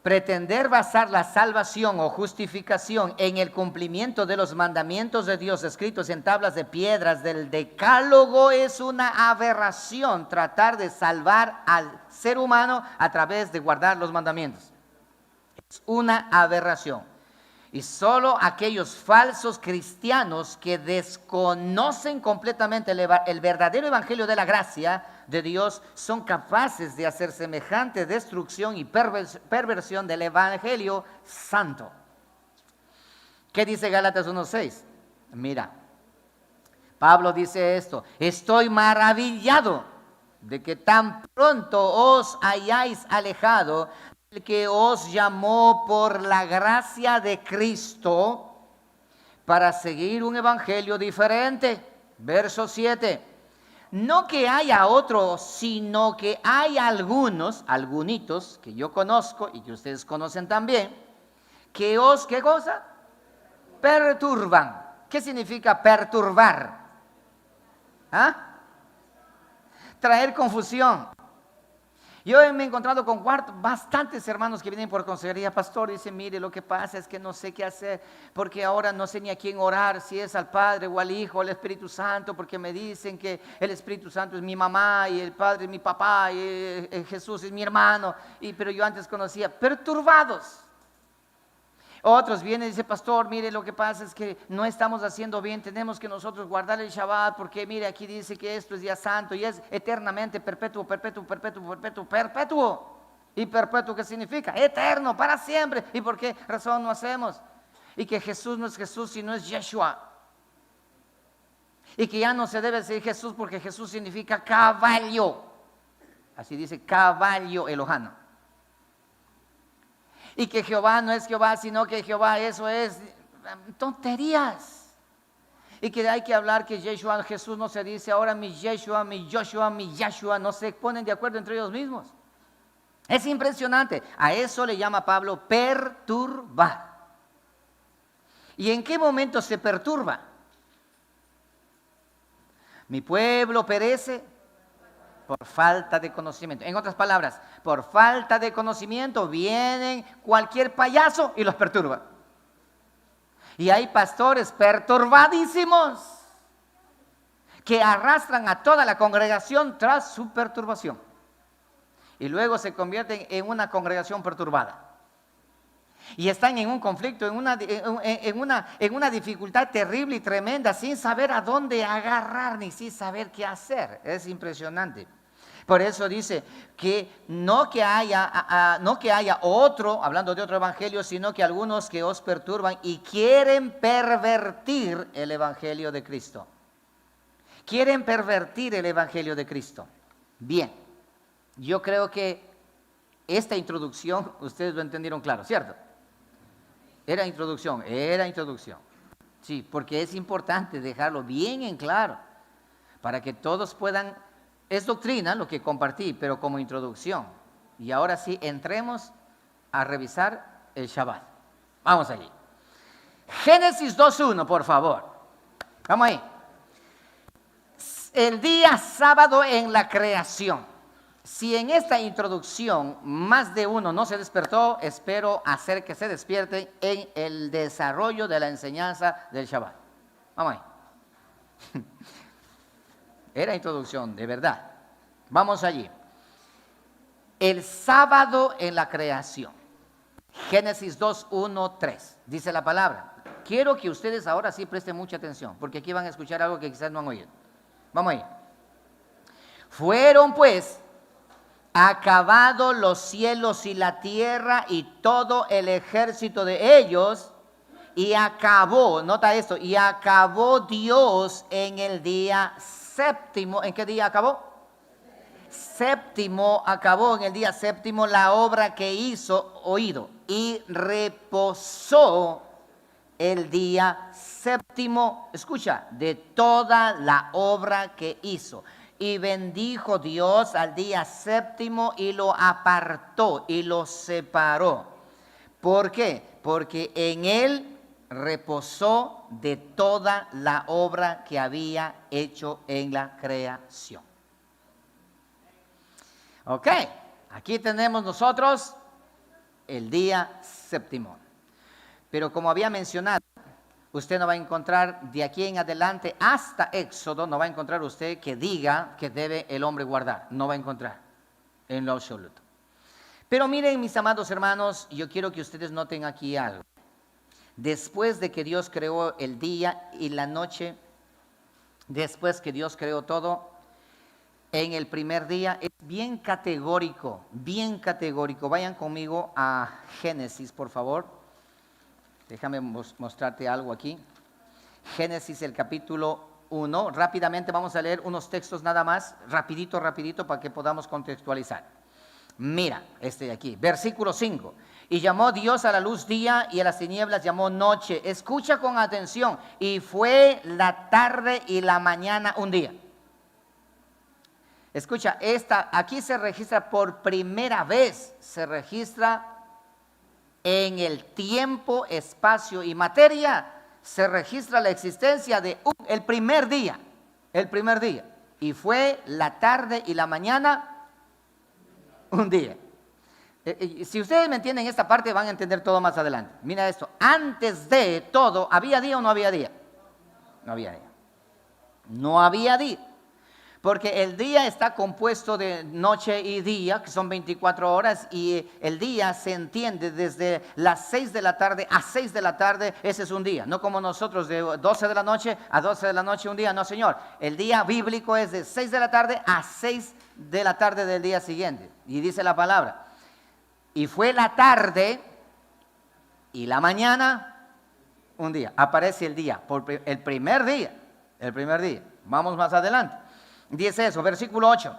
Pretender basar la salvación o justificación en el cumplimiento de los mandamientos de Dios escritos en tablas de piedras del Decálogo es una aberración. Tratar de salvar al ser humano a través de guardar los mandamientos es una aberración. Y solo aquellos falsos cristianos que desconocen completamente el verdadero evangelio de la gracia de Dios son capaces de hacer semejante destrucción y perversión del evangelio santo. ¿Qué dice Gálatas 1:6? Mira, Pablo dice esto: estoy maravillado de que tan pronto os hayáis alejado el que os llamó por la gracia de Cristo para seguir un evangelio diferente. Verso 7. No que haya otro, sino que hay algunitos que yo conozco y que ustedes conocen también, que os, ¿qué cosa? Perturban. ¿Qué significa perturbar? ¿Ah? Traer confusión. Yo me he encontrado con bastantes hermanos que vienen por consejería. Pastor, dice, mire, lo que pasa es que no sé qué hacer, porque ahora no sé ni a quién orar, si es al Padre o al Hijo o al Espíritu Santo, porque me dicen que el Espíritu Santo es mi mamá y el Padre es mi papá y Jesús es mi hermano, pero yo antes conocía, perturbados. Otros vienen y dicen, pastor, mire, lo que pasa es que no estamos haciendo bien, tenemos que nosotros guardar el Shabbat, porque mire, aquí dice que esto es día santo y es eternamente perpetuo, perpetuo, perpetuo, perpetuo, perpetuo. ¿Y perpetuo qué significa? Eterno, para siempre. ¿Y por qué razón no hacemos? Y que Jesús no es Jesús, sino es Yeshua. Y que ya no se debe decir Jesús porque Jesús significa caballo. Así dice caballo elohano. Y que Jehová no es Jehová, sino que Jehová, eso es tonterías. Y que hay que hablar que Yeshua, Jesús no se dice ahora mi Yeshua, mi Joshua, mi Yahshua, no se ponen de acuerdo entre ellos mismos. Es impresionante. A eso le llama Pablo perturbar. ¿Y en qué momento se perturba? Mi pueblo perece por falta de conocimiento. En otras palabras, por falta de conocimiento vienen cualquier payaso y los perturba. Y hay pastores perturbadísimos que arrastran a toda la congregación tras su perturbación. Y luego se convierten en una congregación perturbada. Y están en un conflicto, en una dificultad terrible y tremenda, sin saber a dónde agarrar ni sin saber qué hacer. Es impresionante. Por eso dice que no que haya otro, hablando de otro evangelio, sino que algunos que os perturban y quieren pervertir el evangelio de Cristo. Quieren pervertir el evangelio de Cristo. Bien, yo creo que esta introducción, ustedes lo entendieron claro, ¿cierto? Era introducción. Sí, porque es importante dejarlo bien en claro, para que todos puedan. Es doctrina lo que compartí, pero como introducción. Y ahora sí, entremos a revisar el Shabbat. Vamos allí. Génesis 2:1, por favor. Vamos ahí. El día sábado en la creación. Si en esta introducción más de uno no se despertó, espero hacer que se despierten en el desarrollo de la enseñanza del Shabbat. Vamos ahí. Era introducción, de verdad. Vamos allí. El sábado en la creación. Génesis 2:1-3. Dice la palabra. Quiero que ustedes ahora sí presten mucha atención, porque aquí van a escuchar algo que quizás no han oído. Vamos ahí. Fueron pues acabado los cielos y la tierra y todo el ejército de ellos, y acabó, nota esto, y acabó Dios en el día séptimo. ¿En qué día acabó? Séptimo, acabó en el día séptimo la obra que hizo, oído, y reposó el día séptimo, escucha, de toda la obra que hizo. Y bendijo Dios al día séptimo y lo apartó y lo separó. ¿Por qué? Porque en él reposó de toda la obra que había hecho en la creación. Ok, aquí tenemos nosotros el día séptimo. Pero como había mencionado, usted no va a encontrar de aquí en adelante hasta Éxodo, no va a encontrar usted que diga que debe el hombre guardar. No va a encontrar en lo absoluto. Pero miren, mis amados hermanos, yo quiero que ustedes noten aquí algo. Después de que Dios creó el día y la noche, después que Dios creó todo, en el primer día es bien categórico, bien categórico. Vayan conmigo a Génesis, por favor. Déjame mostrarte algo aquí. Génesis, el capítulo 1. Rápidamente vamos a leer unos textos nada más, rapidito, para que podamos contextualizar. Mira, este de aquí, versículo 5. Y llamó Dios a la luz día y a las tinieblas llamó noche. Escucha con atención. Y fue la tarde y la mañana un día. Escucha, aquí se registra por primera vez, se registra en el tiempo, espacio y materia, se registra la existencia de el primer día. Y fue la tarde y la mañana un día. Si ustedes me entienden esta parte, van a entender todo más adelante. Mira esto, antes de todo, ¿había día o no había día? No había día. No había día. Porque el día está compuesto de noche y día, que son 24 horas, y el día se entiende desde las 6 de la tarde a 6 de la tarde, ese es un día. No como nosotros de 12 de la noche a 12 de la noche un día, no señor. El día bíblico es de 6 de la tarde a 6 de la tarde del día siguiente. Y dice la palabra, y fue la tarde y la mañana un día. Aparece el día, el primer día. Vamos más adelante. Dice eso, versículo 8.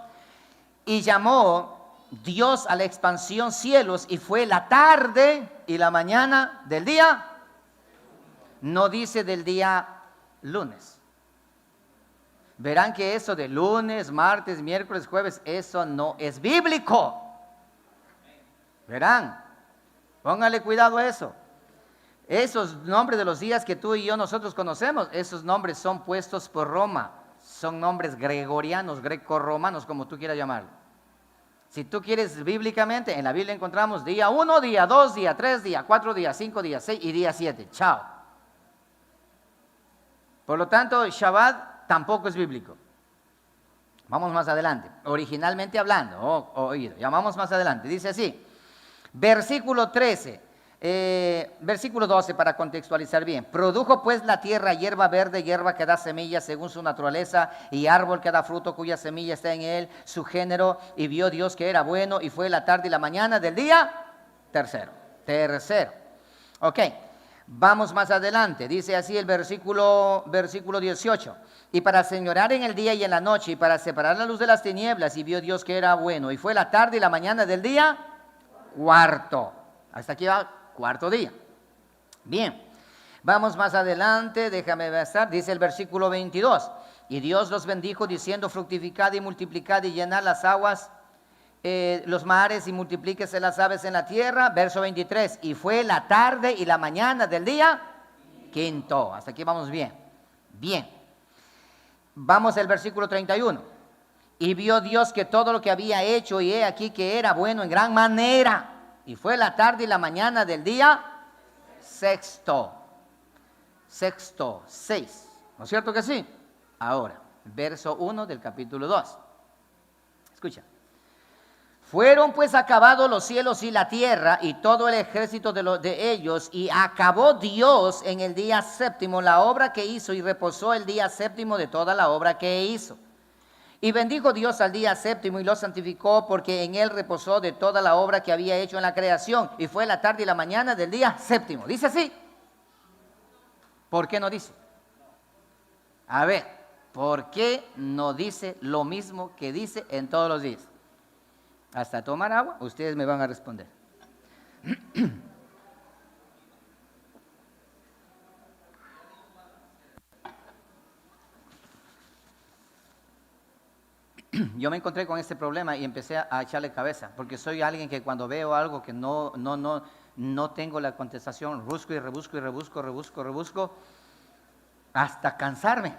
Y llamó Dios a la expansión cielos y fue la tarde y la mañana del día. No dice del día lunes. Verán que eso de lunes, martes, miércoles, jueves, eso no es bíblico. Verán, póngale cuidado a eso. Esos nombres de los días que tú y yo nosotros conocemos, esos nombres son puestos por Roma. Son nombres gregorianos, greco-romanos, como tú quieras llamarlo. Si tú quieres bíblicamente, en la Biblia encontramos día 1, día 2, día 3, día 4, día 5, día 6 y día 7. Chao. Por lo tanto, Shabbat tampoco es bíblico. Vamos más adelante. Originalmente hablando, oído. Ya vamos más adelante. Dice así, versículo 13. Versículo 12 para contextualizar bien. Produjo pues la tierra hierba verde, hierba que da semilla según su naturaleza, y árbol que da fruto cuya semilla está en él, su género, y vio Dios que era bueno, y fue la tarde y la mañana del día tercero. Ok, vamos más adelante. Dice así el versículo 18. Y para señorar en el día y en la noche, y para separar la luz de las tinieblas, y vio Dios que era bueno, y fue la tarde y la mañana del día cuarto. Hasta aquí va cuarto día. Bien, vamos más adelante, déjame ver, dice el versículo 22. Y Dios los bendijo diciendo, fructificad y multiplicad y llenad las aguas, los mares y multiplíquese las aves en la tierra. Verso 23, y fue la tarde y la mañana del día quinto. Hasta aquí vamos bien. Bien, vamos al versículo 31. Y vio Dios que todo lo que había hecho, y he aquí que era bueno en gran manera. Y fue la tarde y la mañana del día sexto, 6. ¿No es cierto que sí? Ahora, verso 1 del capítulo 2. Escucha. Fueron pues acabados los cielos y la tierra y todo el ejército de ellos, y acabó Dios en el día séptimo la obra que hizo, y reposó el día séptimo de toda la obra que hizo. Y bendijo Dios al día séptimo y lo santificó porque en él reposó de toda la obra que había hecho en la creación. Y fue la tarde y la mañana del día séptimo. ¿Dice así? ¿Por qué no dice? A ver, ¿por qué no dice lo mismo que dice en todos los días? Hasta tomar agua, ustedes me van a responder. Yo me encontré con este problema y empecé a echarle cabeza, porque soy alguien que cuando veo algo que no tengo la contestación, busco y rebusco, hasta cansarme.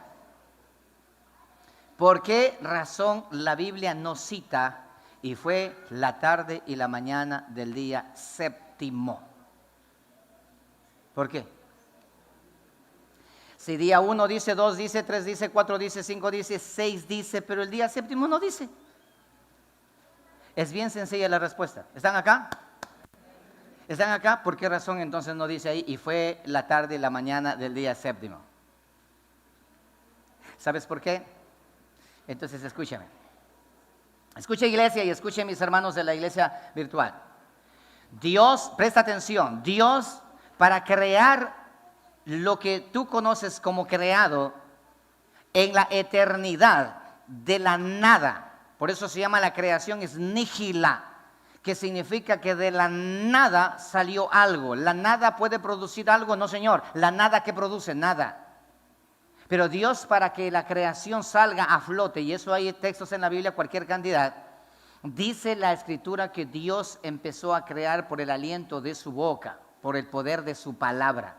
¿Por qué razón la Biblia no cita y fue la tarde y la mañana del día séptimo? ¿Por qué? Si día 1 dice, 2 dice, 3 dice, 4 dice, 5 dice, 6 dice, pero el día séptimo no dice. Es bien sencilla la respuesta. ¿Están acá? ¿Están acá? ¿Por qué razón entonces no dice ahí y fue la tarde y la mañana del día séptimo? ¿Sabes por qué? Entonces escúchame. Escucha, iglesia, y escuchen mis hermanos de la iglesia virtual. Dios, presta atención, Dios para crear lo que tú conoces como creado en la eternidad de la nada. Por eso se llama la creación es nígila, que significa que de la nada salió algo. La nada puede producir algo, no señor, la nada que produce nada. Pero Dios para que la creación salga a flote, y eso hay textos en la Biblia, cualquier cantidad, dice la Escritura que Dios empezó a crear por el aliento de su boca, por el poder de su palabra.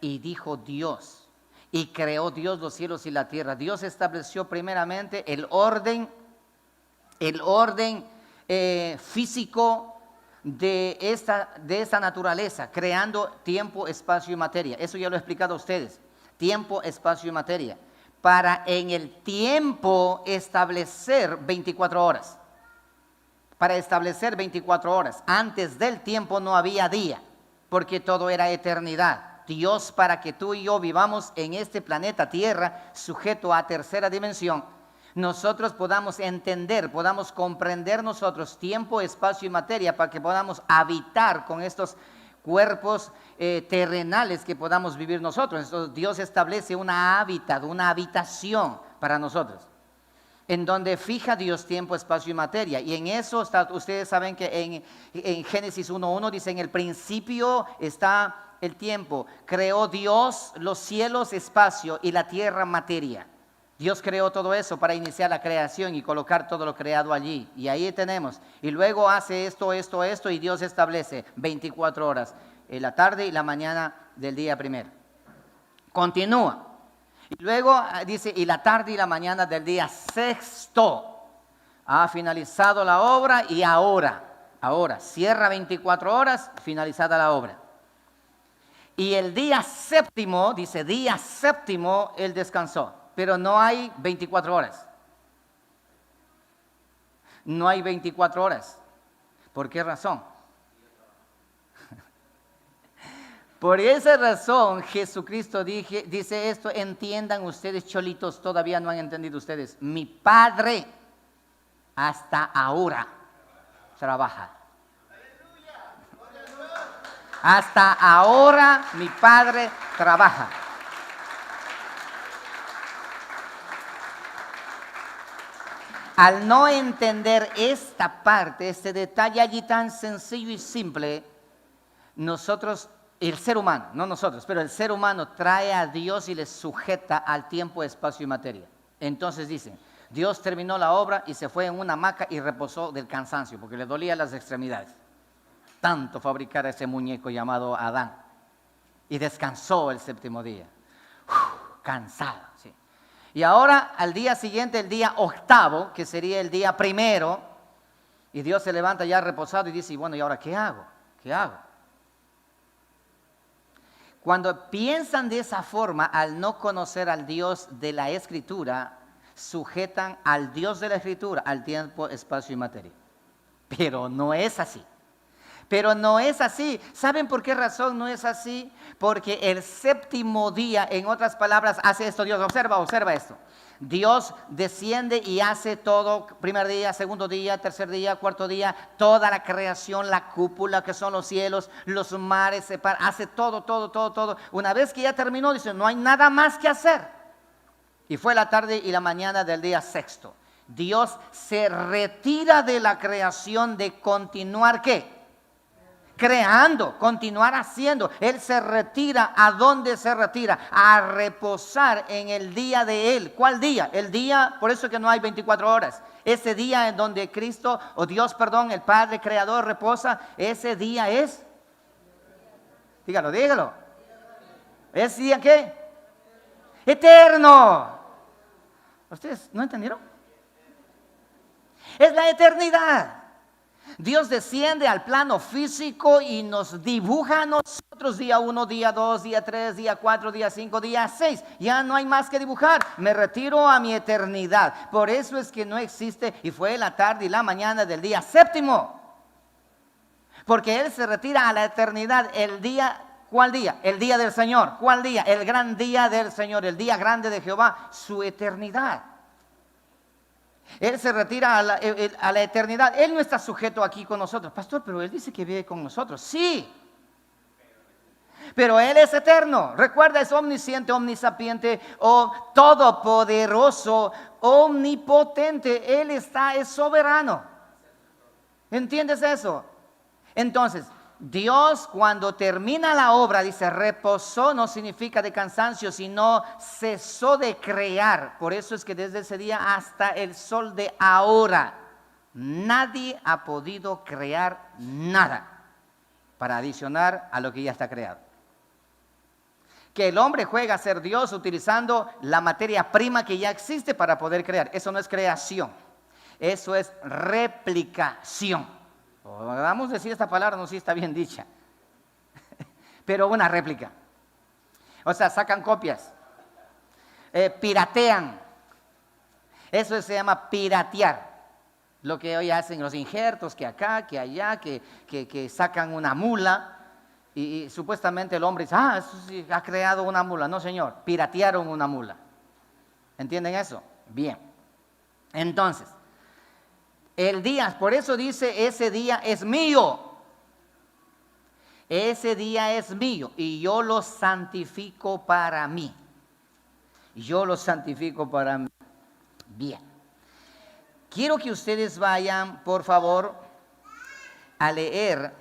Y dijo Dios, y creó Dios los cielos y la tierra. Dios estableció primeramente el orden físico de esta naturaleza, creando tiempo, espacio y materia. Eso ya lo he explicado a ustedes. Tiempo, espacio y materia. Para en el tiempo establecer 24 horas. Para establecer 24 horas. Antes del tiempo no había día, porque todo era eternidad. Dios para que tú y yo vivamos en este planeta Tierra, sujeto a tercera dimensión, nosotros podamos entender, podamos comprender nosotros tiempo, espacio y materia para que podamos habitar con estos cuerpos terrenales que podamos vivir nosotros. Entonces, Dios establece una hábitat, una habitación para nosotros, en donde fija Dios tiempo, espacio y materia. Y en eso está, ustedes saben que en Génesis 1:1 dice, en el principio está el tiempo. Creó Dios los cielos, espacio y la tierra, materia. Dios creó todo eso para iniciar la creación y colocar todo lo creado allí. Y ahí tenemos. Y luego hace esto y Dios establece 24 horas. La tarde y la mañana del día primero. Continúa. Y luego dice, y la tarde y la mañana del día sexto. Ha finalizado la obra y ahora cierra 24 horas, finalizada la obra. Y el día séptimo, dice, día séptimo, él descansó. Pero no hay 24 horas. No hay 24 horas. ¿Por qué razón? Por esa razón Jesucristo dice esto, entiendan ustedes, cholitos, todavía no han entendido ustedes. Mi Padre hasta ahora trabaja. Hasta ahora mi Padre trabaja. Al no entender esta parte, este detalle allí tan sencillo y simple, nosotros, el ser humano, no nosotros, pero el ser humano trae a Dios y le sujeta al tiempo, espacio y materia. Entonces dicen, Dios terminó la obra y se fue en una hamaca y reposó del cansancio, porque le dolían las extremidades. Tanto fabricar ese muñeco llamado Adán. Y descansó el séptimo día. Cansado, sí. Y ahora al día siguiente, el día octavo, que sería el día primero, y Dios se levanta ya reposado y dice, y bueno, ¿y ahora qué hago? ¿Qué hago? Cuando piensan de esa forma, al no conocer al Dios de la Escritura, sujetan al Dios de la Escritura, al tiempo, espacio y materia. Pero no es así. Pero no es así. ¿Saben por qué razón no es así? Porque el séptimo día, en otras palabras, hace esto Dios. Observa esto. Dios desciende y hace todo, primer día, segundo día, tercer día, cuarto día, toda la creación, la cúpula que son los cielos, los mares, hace todo. Una vez que ya terminó, dice, no hay nada más que hacer. Y fue la tarde y la mañana del día sexto. Dios se retira de la creación de continuar, ¿qué? Creando, continuar haciendo. Él se retira. ¿A dónde se retira? A reposar en el día de Él. ¿Cuál día? El día, por eso que no hay 24 horas. Ese día en donde Cristo, Dios, el Padre Creador reposa, ese día es, dígalo. ¿Es día qué? Eterno. ¿Ustedes no entendieron? Es la eternidad. Dios desciende al plano físico y nos dibuja a nosotros día 1, día 2, día 3, día 4, día 5, día 6. Ya no hay más que dibujar. Me retiro a mi eternidad. Por eso es que no existe y fue la tarde y la mañana del día séptimo. Porque Él se retira a la eternidad el día. ¿Cuál día? El día del Señor. ¿Cuál día? El gran día del Señor, el día grande de Jehová, su eternidad. Él se retira a la eternidad. Él no está sujeto aquí con nosotros. Pastor, pero Él dice que vive con nosotros. Sí. Pero Él es eterno. Recuerda, es omnisciente, omnisapiente, todopoderoso, omnipotente. Él es soberano. ¿Entiendes eso? Entonces, Dios cuando termina la obra, dice, reposó, no significa de cansancio, sino cesó de crear. Por eso es que desde ese día hasta el sol de ahora, nadie ha podido crear nada para adicionar a lo que ya está creado. Que el hombre juega a ser Dios utilizando la materia prima que ya existe para poder crear. Eso no es creación, eso es replicación. Vamos a decir esta palabra, no sé si está bien dicha, pero una réplica. O sea, sacan copias, piratean. Eso se llama piratear. Lo que hoy hacen los injertos, que acá, que allá, que sacan una mula y supuestamente el hombre dice, eso sí, ha creado una mula. No, señor, piratearon una mula. ¿Entienden eso? Bien. Entonces, el día, por eso dice, ese día es mío. Ese día es mío y yo lo santifico para mí. Yo lo santifico para mí. Bien. Quiero que ustedes vayan, por favor, a leer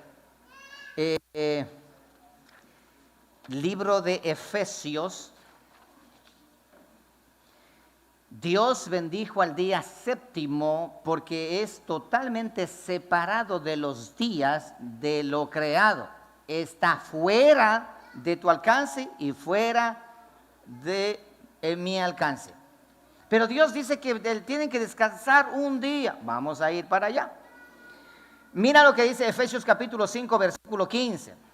libro de Efesios. Dios bendijo al día séptimo porque es totalmente separado de los días de lo creado. Está fuera de tu alcance y fuera de mi alcance. Pero Dios dice que tienen que descansar un día. Vamos a ir para allá. Mira lo que dice Efesios capítulo 5, versículo 15.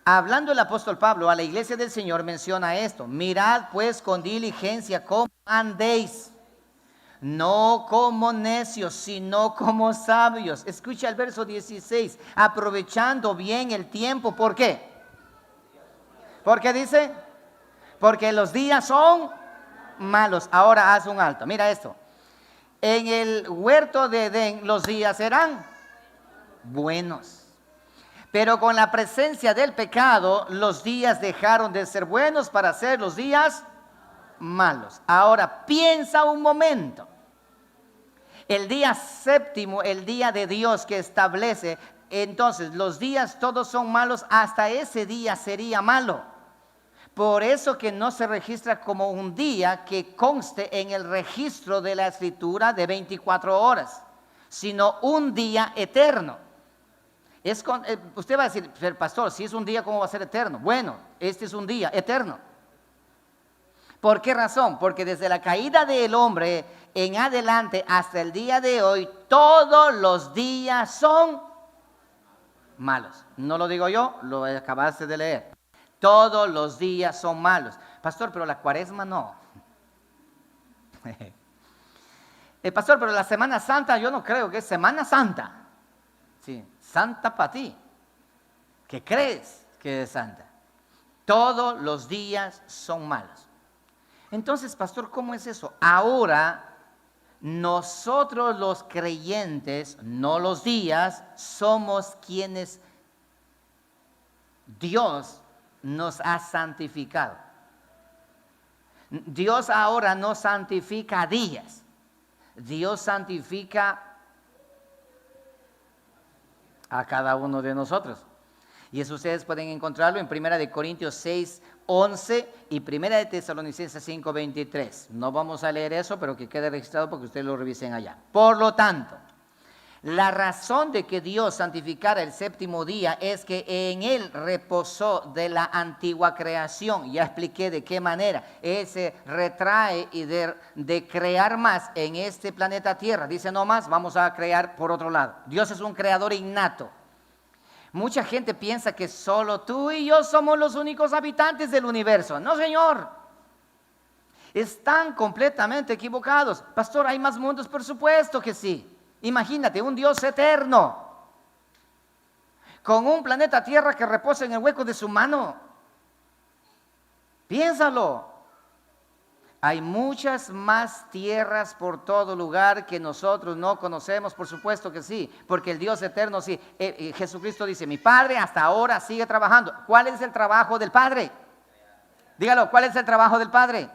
Hablando el apóstol Pablo a la iglesia del Señor menciona esto. Mirad pues con diligencia cómo andéis, no como necios, sino como sabios. Escucha el verso 16. Aprovechando bien el tiempo. ¿Por qué? ¿Por qué dice? Porque los días son malos. Ahora haz un alto. Mira esto. En el huerto de Edén los días eran buenos. Pero con la presencia del pecado, los días dejaron de ser buenos para ser los días malos. Ahora piensa un momento. El día séptimo, el día de Dios que establece, entonces los días todos son malos, hasta ese día sería malo. Por eso que no se registra como un día que conste en el registro de la escritura de 24 horas, sino un día eterno. Usted va a decir, pastor, si es un día, ¿cómo va a ser eterno? Bueno, este es un día eterno. ¿Por qué razón? Porque desde la caída del hombre en adelante hasta el día de hoy, todos los días son malos. No lo digo yo, lo acabaste de leer. Todos los días son malos. Pastor, pero la cuaresma no. Pastor, pero la Semana Santa yo no creo que es Semana Santa. Sí, santa para ti, que crees que es santa. Todos los días son malos. Entonces, pastor, ¿cómo es eso? Ahora, nosotros los creyentes, no los días, somos quienes Dios nos ha santificado. Dios ahora no santifica días. Dios santifica a cada uno de nosotros. Y eso ustedes pueden encontrarlo en 1 Corintios 6, 11 y 1 Tesalonicenses 5, 23. No vamos a leer eso, pero que quede registrado porque ustedes lo revisen allá. Por lo tanto, la razón de que Dios santificara el séptimo día es que en él reposó de la antigua creación. Ya expliqué de qué manera. Él se retrae y de crear más en este planeta Tierra. Dice no más, vamos a crear por otro lado. Dios es un creador innato. Mucha gente piensa que solo tú y yo somos los únicos habitantes del universo. No, señor. Están completamente equivocados. Pastor, ¿hay más mundos? Por supuesto que sí. Imagínate, un Dios eterno, con un planeta Tierra que reposa en el hueco de su mano. Piénsalo. Hay muchas más tierras por todo lugar que nosotros no conocemos, por supuesto que sí, porque el Dios eterno sí. Jesucristo dice, mi Padre hasta ahora sigue trabajando. ¿Cuál es el trabajo del Padre? Dígalo, ¿cuál es el trabajo del Padre?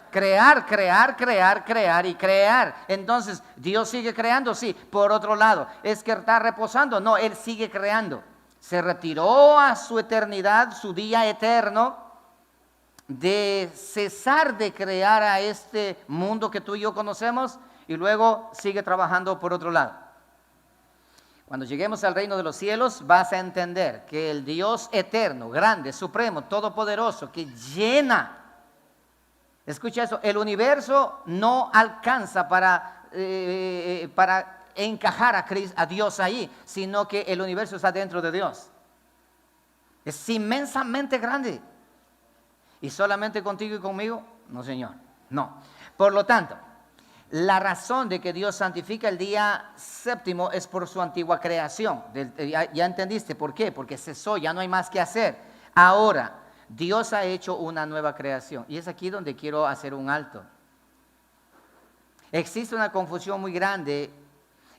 Crear, crear, crear, crear y crear. Entonces, ¿Dios sigue creando? Sí. Por otro lado, ¿es que está reposando? No, Él sigue creando. Se retiró a su eternidad, su día eterno, de cesar de crear a este mundo que tú y yo conocemos, y luego sigue trabajando por otro lado. Cuando lleguemos al reino de los cielos, vas a entender que el Dios eterno, grande, supremo, todopoderoso, que llena, escucha eso, el universo no alcanza para encajar a Dios ahí, sino que el universo está dentro de Dios. Es inmensamente grande. ¿Y solamente contigo y conmigo? No, Señor, no. Por lo tanto, la razón de que Dios santifica el día séptimo es por su antigua creación. ¿Ya entendiste por qué? Porque cesó, ya no hay más que hacer. Ahora, Dios ha hecho una nueva creación. Y es aquí donde quiero hacer un alto. Existe una confusión muy grande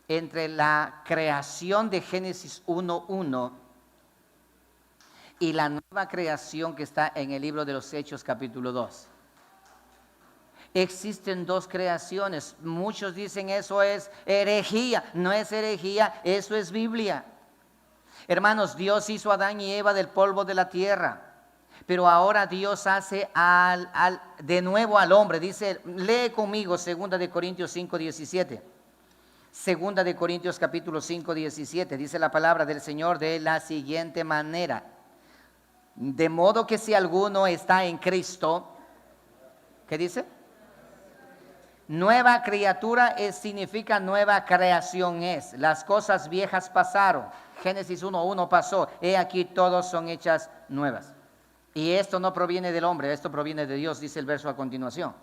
entre la creación de Génesis 1:1 y la nueva creación que está en el libro de los Hechos capítulo 2. Existen dos creaciones. Muchos dicen eso es herejía. No es herejía, eso es Biblia. Hermanos, Dios hizo a Adán y Eva del polvo de la tierra. Pero ahora Dios hace de nuevo al hombre. Dice, lee conmigo 2 de Corintios 5, 17. 2 de Corintios capítulo 5, 17. Dice la palabra del Señor de la siguiente manera. De modo que si alguno está en Cristo, ¿qué dice? Nueva criatura significa nueva creación es. Las cosas viejas pasaron. Génesis 1:1 pasó. He aquí todos son hechas nuevas. Y esto no proviene del hombre, esto proviene de Dios, dice el verso a continuación.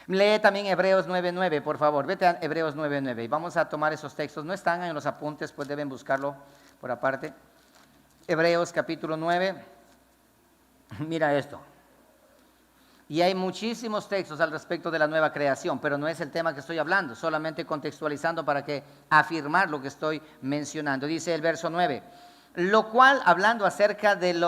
Lee también Hebreos 9:9, por favor. Vete a Hebreos 9:9 y vamos a tomar esos textos. No están en los apuntes, pues deben buscarlo por aparte. Hebreos capítulo 9. Mira esto. Y hay muchísimos textos al respecto de la nueva creación, pero no es el tema que estoy hablando, solamente contextualizando para que afirmar lo que estoy mencionando. Dice el verso 9, lo cual hablando acerca del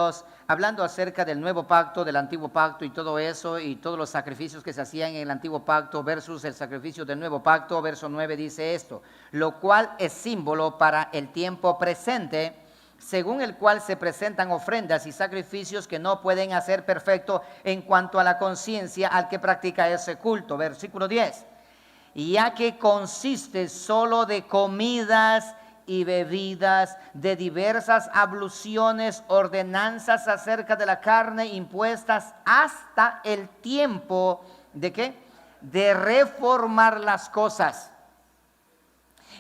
nuevo pacto, del antiguo pacto y todo eso, y todos los sacrificios que se hacían en el antiguo pacto versus el sacrificio del nuevo pacto, verso 9 dice esto, lo cual es símbolo para el tiempo presente, según el cual se presentan ofrendas y sacrificios que no pueden hacer perfecto en cuanto a la conciencia al que practica ese culto. Versículo 10. Ya que consiste solo de comidas y bebidas, de diversas abluciones, ordenanzas acerca de la carne impuestas hasta el tiempo ¿de qué? De reformar las cosas.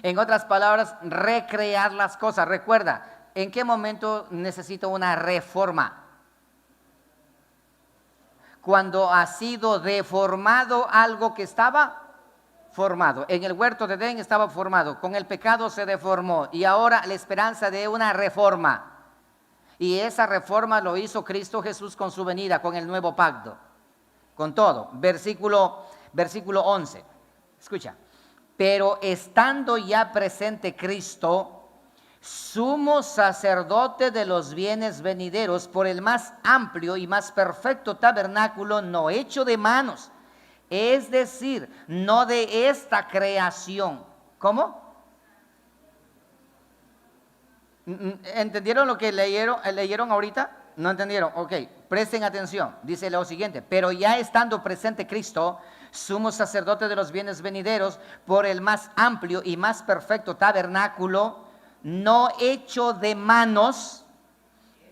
En otras palabras, recrear las cosas. Recuerda, ¿en qué momento necesito una reforma? Cuando ha sido deformado algo que estaba formado. En el huerto de Edén estaba formado, con el pecado se deformó y ahora la esperanza de una reforma. Y esa reforma lo hizo Cristo Jesús con su venida, con el nuevo pacto, con todo. Versículo 11, escucha. Pero estando ya presente Cristo, sumo sacerdote de los bienes venideros, por el más amplio y más perfecto tabernáculo, no hecho de manos, es decir, no de esta creación. ¿Cómo? ¿Entendieron lo que leyeron ahorita? ¿No entendieron? Ok, presten atención. Dice lo siguiente: pero ya estando presente Cristo, sumo sacerdote de los bienes venideros, por el más amplio y más perfecto tabernáculo, no hecho de manos,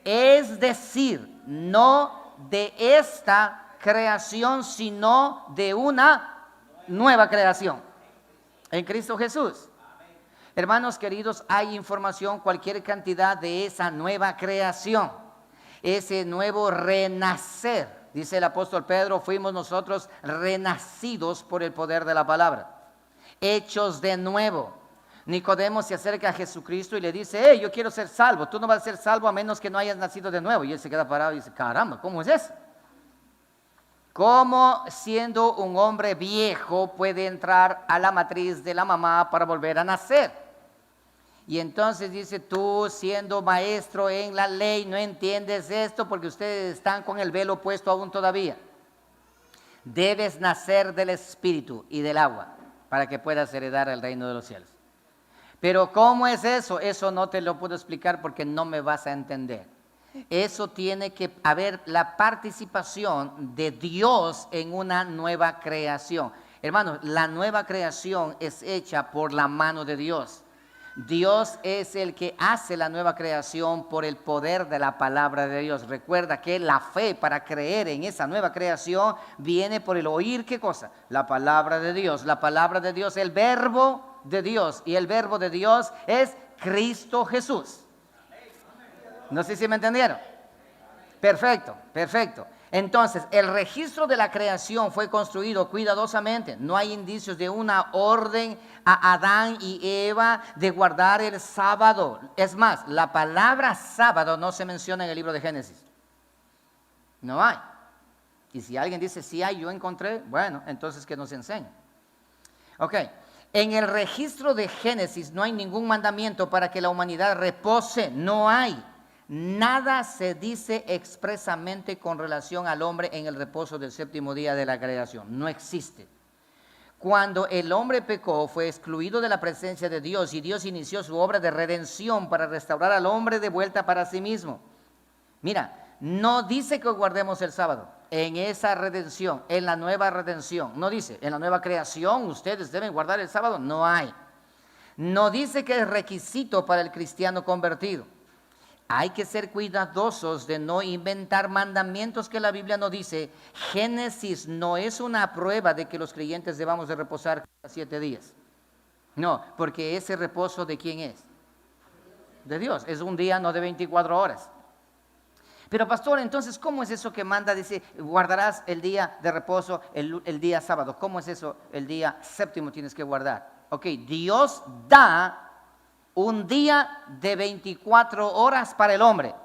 es decir, no de esta creación, sino de una nueva creación en Cristo Jesús. Hermanos queridos, hay información, cualquier cantidad de esa nueva creación, ese nuevo renacer. Dice el apóstol Pedro, fuimos nosotros renacidos por el poder de la palabra, hechos de nuevo. Nicodemo se acerca a Jesucristo y le dice: hey, yo quiero ser salvo. Tú no vas a ser salvo a menos que no hayas nacido de nuevo. Y él se queda parado y dice: caramba, ¿cómo es eso? ¿Cómo siendo un hombre viejo puede entrar a la matriz de la mamá para volver a nacer? Y entonces dice: tú siendo maestro en la ley no entiendes esto porque ustedes están con el velo puesto aún todavía. Debes nacer del Espíritu y del agua para que puedas heredar el reino de los cielos. Pero ¿cómo es eso? Eso no te lo puedo explicar porque no me vas a entender. Eso tiene que haber la participación de Dios en una nueva creación. Hermanos, la nueva creación es hecha por la mano de Dios. Dios es el que hace la nueva creación por el poder de la palabra de Dios. Recuerda que la fe para creer en esa nueva creación viene por el oír, ¿qué cosa? La palabra de Dios. La palabra de Dios, el verbo de Dios, y el verbo de Dios es Cristo Jesús. No sé si me entendieron. Perfecto, perfecto. Entonces, el registro de la creación fue construido cuidadosamente. No hay indicios de una orden a Adán y Eva de guardar el sábado. Es más, la palabra sábado no se menciona en el libro de Génesis. No hay. Y si alguien dice sí hay, yo encontré, bueno, entonces que nos enseñe. Ok. En el registro de Génesis no hay ningún mandamiento para que la humanidad repose. No hay. Nada se dice expresamente con relación al hombre en el reposo del séptimo día de la creación. No existe. Cuando el hombre pecó, fue excluido de la presencia de Dios y Dios inició su obra de redención para restaurar al hombre de vuelta para sí mismo. Mira, no dice que guardemos el sábado. En esa redención, en la nueva redención, no dice, en la nueva creación ustedes deben guardar el sábado. No hay. No dice que es requisito para el cristiano convertido. Hay que ser cuidadosos de no inventar mandamientos que la Biblia no dice. Génesis no es una prueba de que los creyentes debamos de reposar cada 7 días. No, porque ese reposo ¿de quién es? De Dios. Es un día, no de 24 horas. Pero pastor, entonces, ¿cómo es eso que manda? Dice, guardarás el día de reposo, el día sábado. ¿Cómo es eso? El día séptimo tienes que guardar. Ok, Dios da un día de 24 horas para el hombre,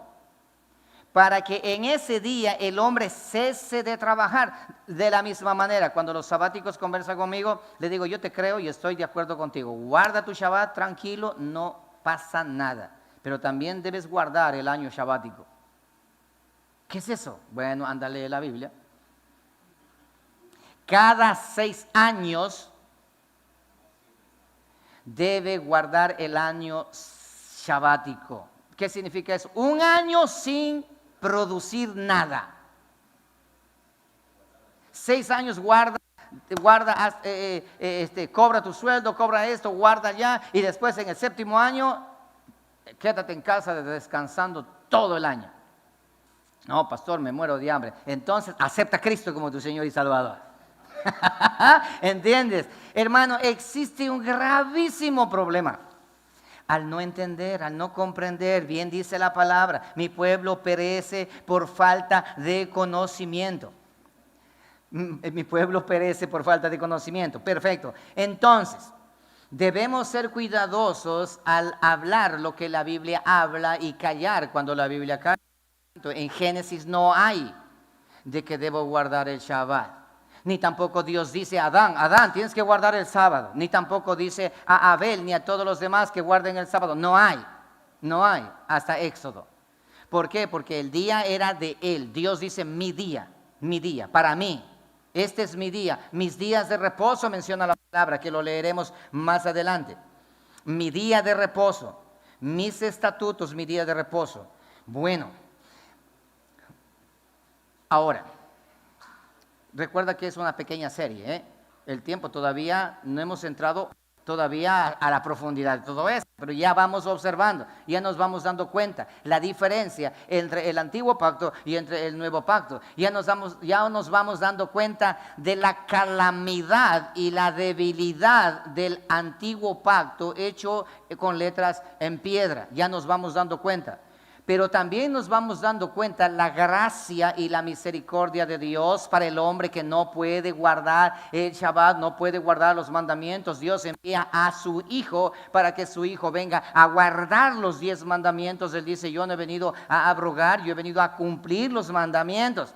para que en ese día el hombre cese de trabajar. De la misma manera, cuando los sabáticos conversan conmigo, les digo, yo te creo y estoy de acuerdo contigo. Guarda tu Shabbat tranquilo, no pasa nada. Pero también debes guardar el año sabático. ¿Qué es eso? Bueno, anda a leer la Biblia. Cada 6 años debe guardar el año sabático. ¿Qué significa eso? Un año sin producir nada. 6 años guarda, cobra tu sueldo, cobra esto, guarda ya, y después en el 7º año, quédate en casa descansando todo el año. No, pastor, me muero de hambre. Entonces, acepta a Cristo como tu Señor y Salvador. ¿Entiendes? Hermano, existe un gravísimo problema. Al no entender, al no comprender, bien dice la palabra, mi pueblo perece por falta de conocimiento. Mi pueblo perece por falta de conocimiento. Perfecto. Entonces, Debemos ser cuidadosos al hablar lo que la Biblia habla y callar cuando la Biblia calla. En Génesis no hay de que debo guardar el Shabbat. Ni tampoco Dios dice a Adán, Adán, tienes que guardar el sábado. Ni tampoco dice a Abel ni a todos los demás que guarden el sábado. No hay, hasta Éxodo. ¿Por qué? Porque el día era de él. Dios dice mi día, para mí. Este es mi día. Mis días de reposo menciona la palabra, que lo leeremos más adelante. Mi día de reposo, mis estatutos, mi día de reposo. Bueno, ahora, recuerda que es una pequeña serie, ¿eh? El tiempo todavía no hemos entrado todavía a la profundidad de todo esto, pero ya vamos observando, ya nos vamos dando cuenta la diferencia entre el antiguo pacto y entre el nuevo pacto. Ya nos vamos dando cuenta de la calamidad y la debilidad del antiguo pacto hecho con letras en piedra. Ya nos vamos dando cuenta. Pero también nos vamos dando cuenta la gracia y la misericordia de Dios para el hombre que no puede guardar el Shabbat, no puede guardar los mandamientos. Dios envía a su Hijo para que su Hijo venga a guardar los 10 mandamientos. Él dice, yo no he venido a abrogar, yo he venido a cumplir los mandamientos.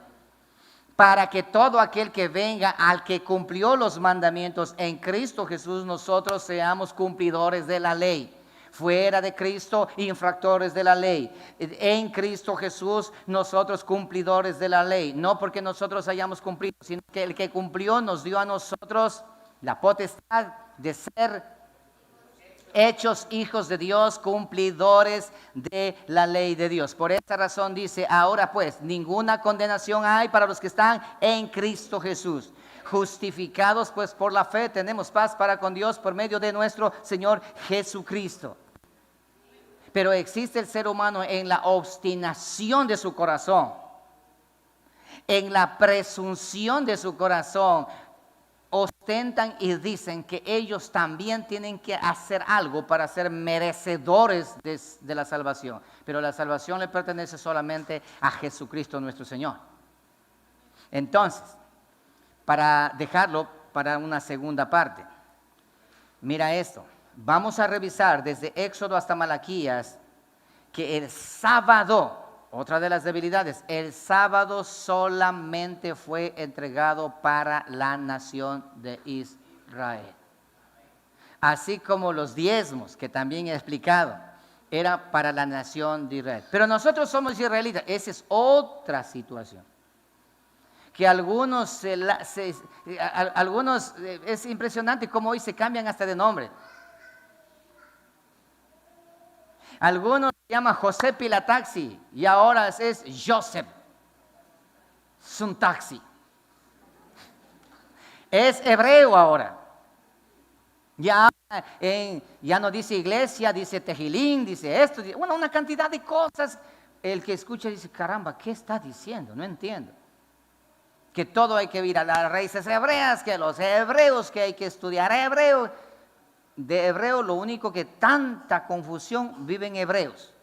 Para que todo aquel que venga al que cumplió los mandamientos en Cristo Jesús, nosotros seamos cumplidores de la ley. Fuera de Cristo, infractores de la ley. En Cristo Jesús, nosotros cumplidores de la ley. No porque nosotros hayamos cumplido, sino que el que cumplió nos dio a nosotros la potestad de ser hechos hijos de Dios, cumplidores de la ley de Dios. Por esta razón dice, ahora pues, ninguna condenación hay para los que están en Cristo Jesús. Justificados pues por la fe, tenemos paz para con Dios por medio de nuestro Señor Jesucristo. Pero existe el ser humano en la obstinación de su corazón, en la presunción de su corazón. Ostentan y dicen que ellos también tienen que hacer algo para ser merecedores de la salvación. Pero la salvación le pertenece solamente a Jesucristo nuestro Señor. Entonces, para dejarlo para una segunda parte, mira esto. Vamos a revisar desde Éxodo hasta Malaquías que el sábado, otra de las debilidades, el sábado solamente fue entregado para la nación de Israel. Así como los diezmos, que también he explicado, era para la nación de Israel. Pero nosotros somos israelitas, esa es otra situación. Que algunos es impresionante cómo hoy se cambian hasta de nombre. Algunos se llaman José Pilataxi y ahora es Joseph Suntaxi. Es hebreo ahora. Ya no dice iglesia, dice tejilín, dice esto, bueno, una cantidad de cosas. El que escucha dice, caramba, ¿qué está diciendo? No entiendo. Que todo hay que ir a las raíces hebreas, que los hebreos, que hay que estudiar hebreo. De hebreo lo único que tanta confusión viven hebreos,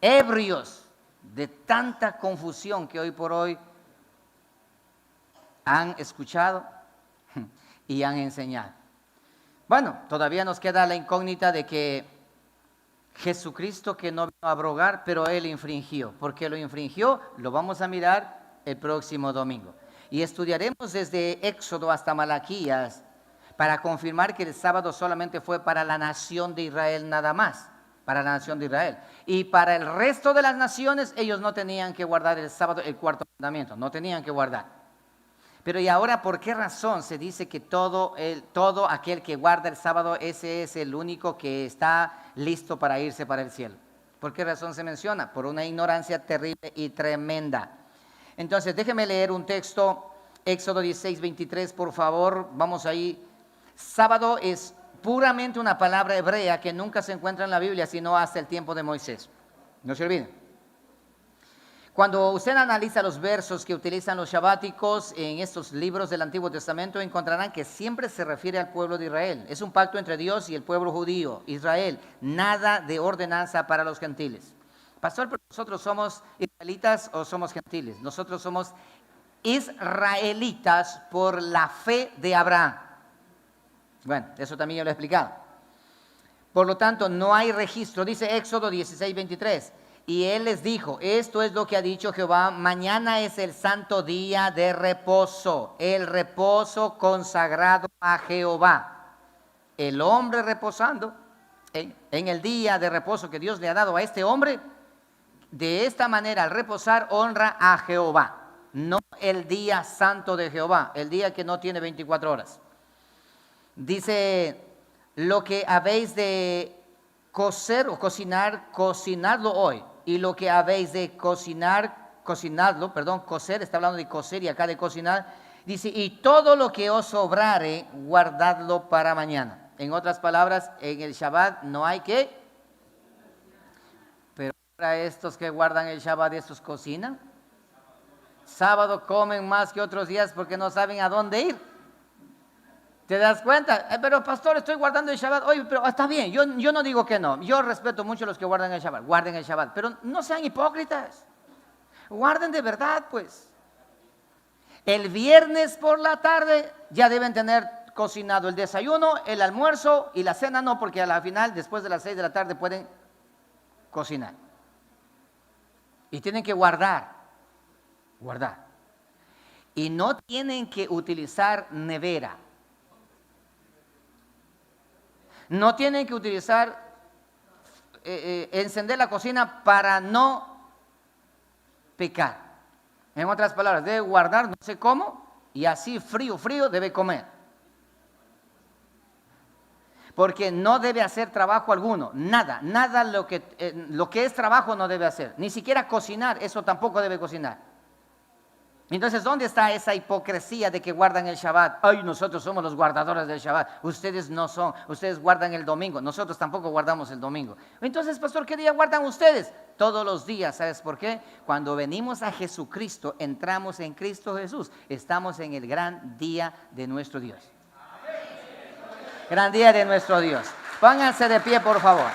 ebrios de tanta confusión que hoy por hoy han escuchado y han enseñado. Bueno, todavía nos queda la incógnita de que Jesucristo que no vino a abrogar, pero Él infringió. ¿Por qué lo infringió? Lo vamos a mirar el próximo domingo. Y estudiaremos desde Éxodo hasta Malaquías para confirmar que el sábado solamente fue para la nación de Israel nada más, para la nación de Israel. Y para el resto de las naciones, ellos no tenían que guardar el sábado, el cuarto mandamiento, no tenían que guardar. Pero ¿y ahora por qué razón se dice que todo aquel que guarda el sábado, ese es el único que está listo para irse para el cielo? ¿Por qué razón se menciona? Por una ignorancia terrible y tremenda. Entonces, déjeme leer un texto, Éxodo 16, 23, por favor, vamos ahí. Sábado es puramente una palabra hebrea que nunca se encuentra en la Biblia, sino hasta el tiempo de Moisés. No se olviden. Cuando usted analiza los versos que utilizan los shabáticos en estos libros del Antiguo Testamento, encontrarán que siempre se refiere al pueblo de Israel. Es un pacto entre Dios y el pueblo judío, Israel. Nada de ordenanza para los gentiles. Pastor, ¿pero nosotros somos israelitas o somos gentiles? Nosotros somos israelitas por la fe de Abraham. Bueno, eso también ya lo he explicado. Por lo tanto, no hay registro. Dice Éxodo 16:23. Y él les dijo, esto es lo que ha dicho Jehová, mañana es el santo día de reposo, el reposo consagrado a Jehová. El hombre reposando en el día de reposo que Dios le ha dado a este hombre, de esta manera al reposar honra a Jehová. No el día santo de Jehová, el día que no tiene 24 horas. Dice, lo que habéis de cocer o cocinar, cocinadlo hoy. Y lo que habéis de cocer, está hablando de cocer y acá de cocinar. Dice, y todo lo que os sobrare, guardadlo para mañana. En otras palabras, en el Shabbat no hay que. Pero para estos que guardan el Shabbat, estos cocinan. Sábado comen más que otros días porque no saben a dónde ir. ¿Te das cuenta? Pero pastor, estoy guardando el Shabbat. Oye, pero está bien, yo no digo que no. Yo respeto mucho a los que guardan el Shabbat. Guarden el Shabbat, pero no sean hipócritas. Guarden de verdad, pues. El viernes por la tarde ya deben tener cocinado el desayuno, el almuerzo y la cena no, porque a la final, después de las 6 de la tarde, pueden cocinar. Y tienen que guardar. Y no tienen que utilizar nevera. No tienen que utilizar, encender la cocina para no pecar. En otras palabras, debe guardar no sé cómo y así frío debe comer. Porque no debe hacer trabajo alguno, nada lo que es trabajo no debe hacer. Ni siquiera cocinar, eso tampoco debe cocinar. Entonces, ¿dónde está esa hipocresía de que guardan el Shabbat? Ay, nosotros somos los guardadores del Shabbat. Ustedes no son, ustedes guardan el domingo. Nosotros tampoco guardamos el domingo. Entonces, pastor, ¿qué día guardan ustedes? Todos los días, ¿sabes por qué? Cuando venimos a Jesucristo, entramos en Cristo Jesús. Estamos en el gran día de nuestro Dios. Gran día de nuestro Dios. Pónganse de pie, por favor.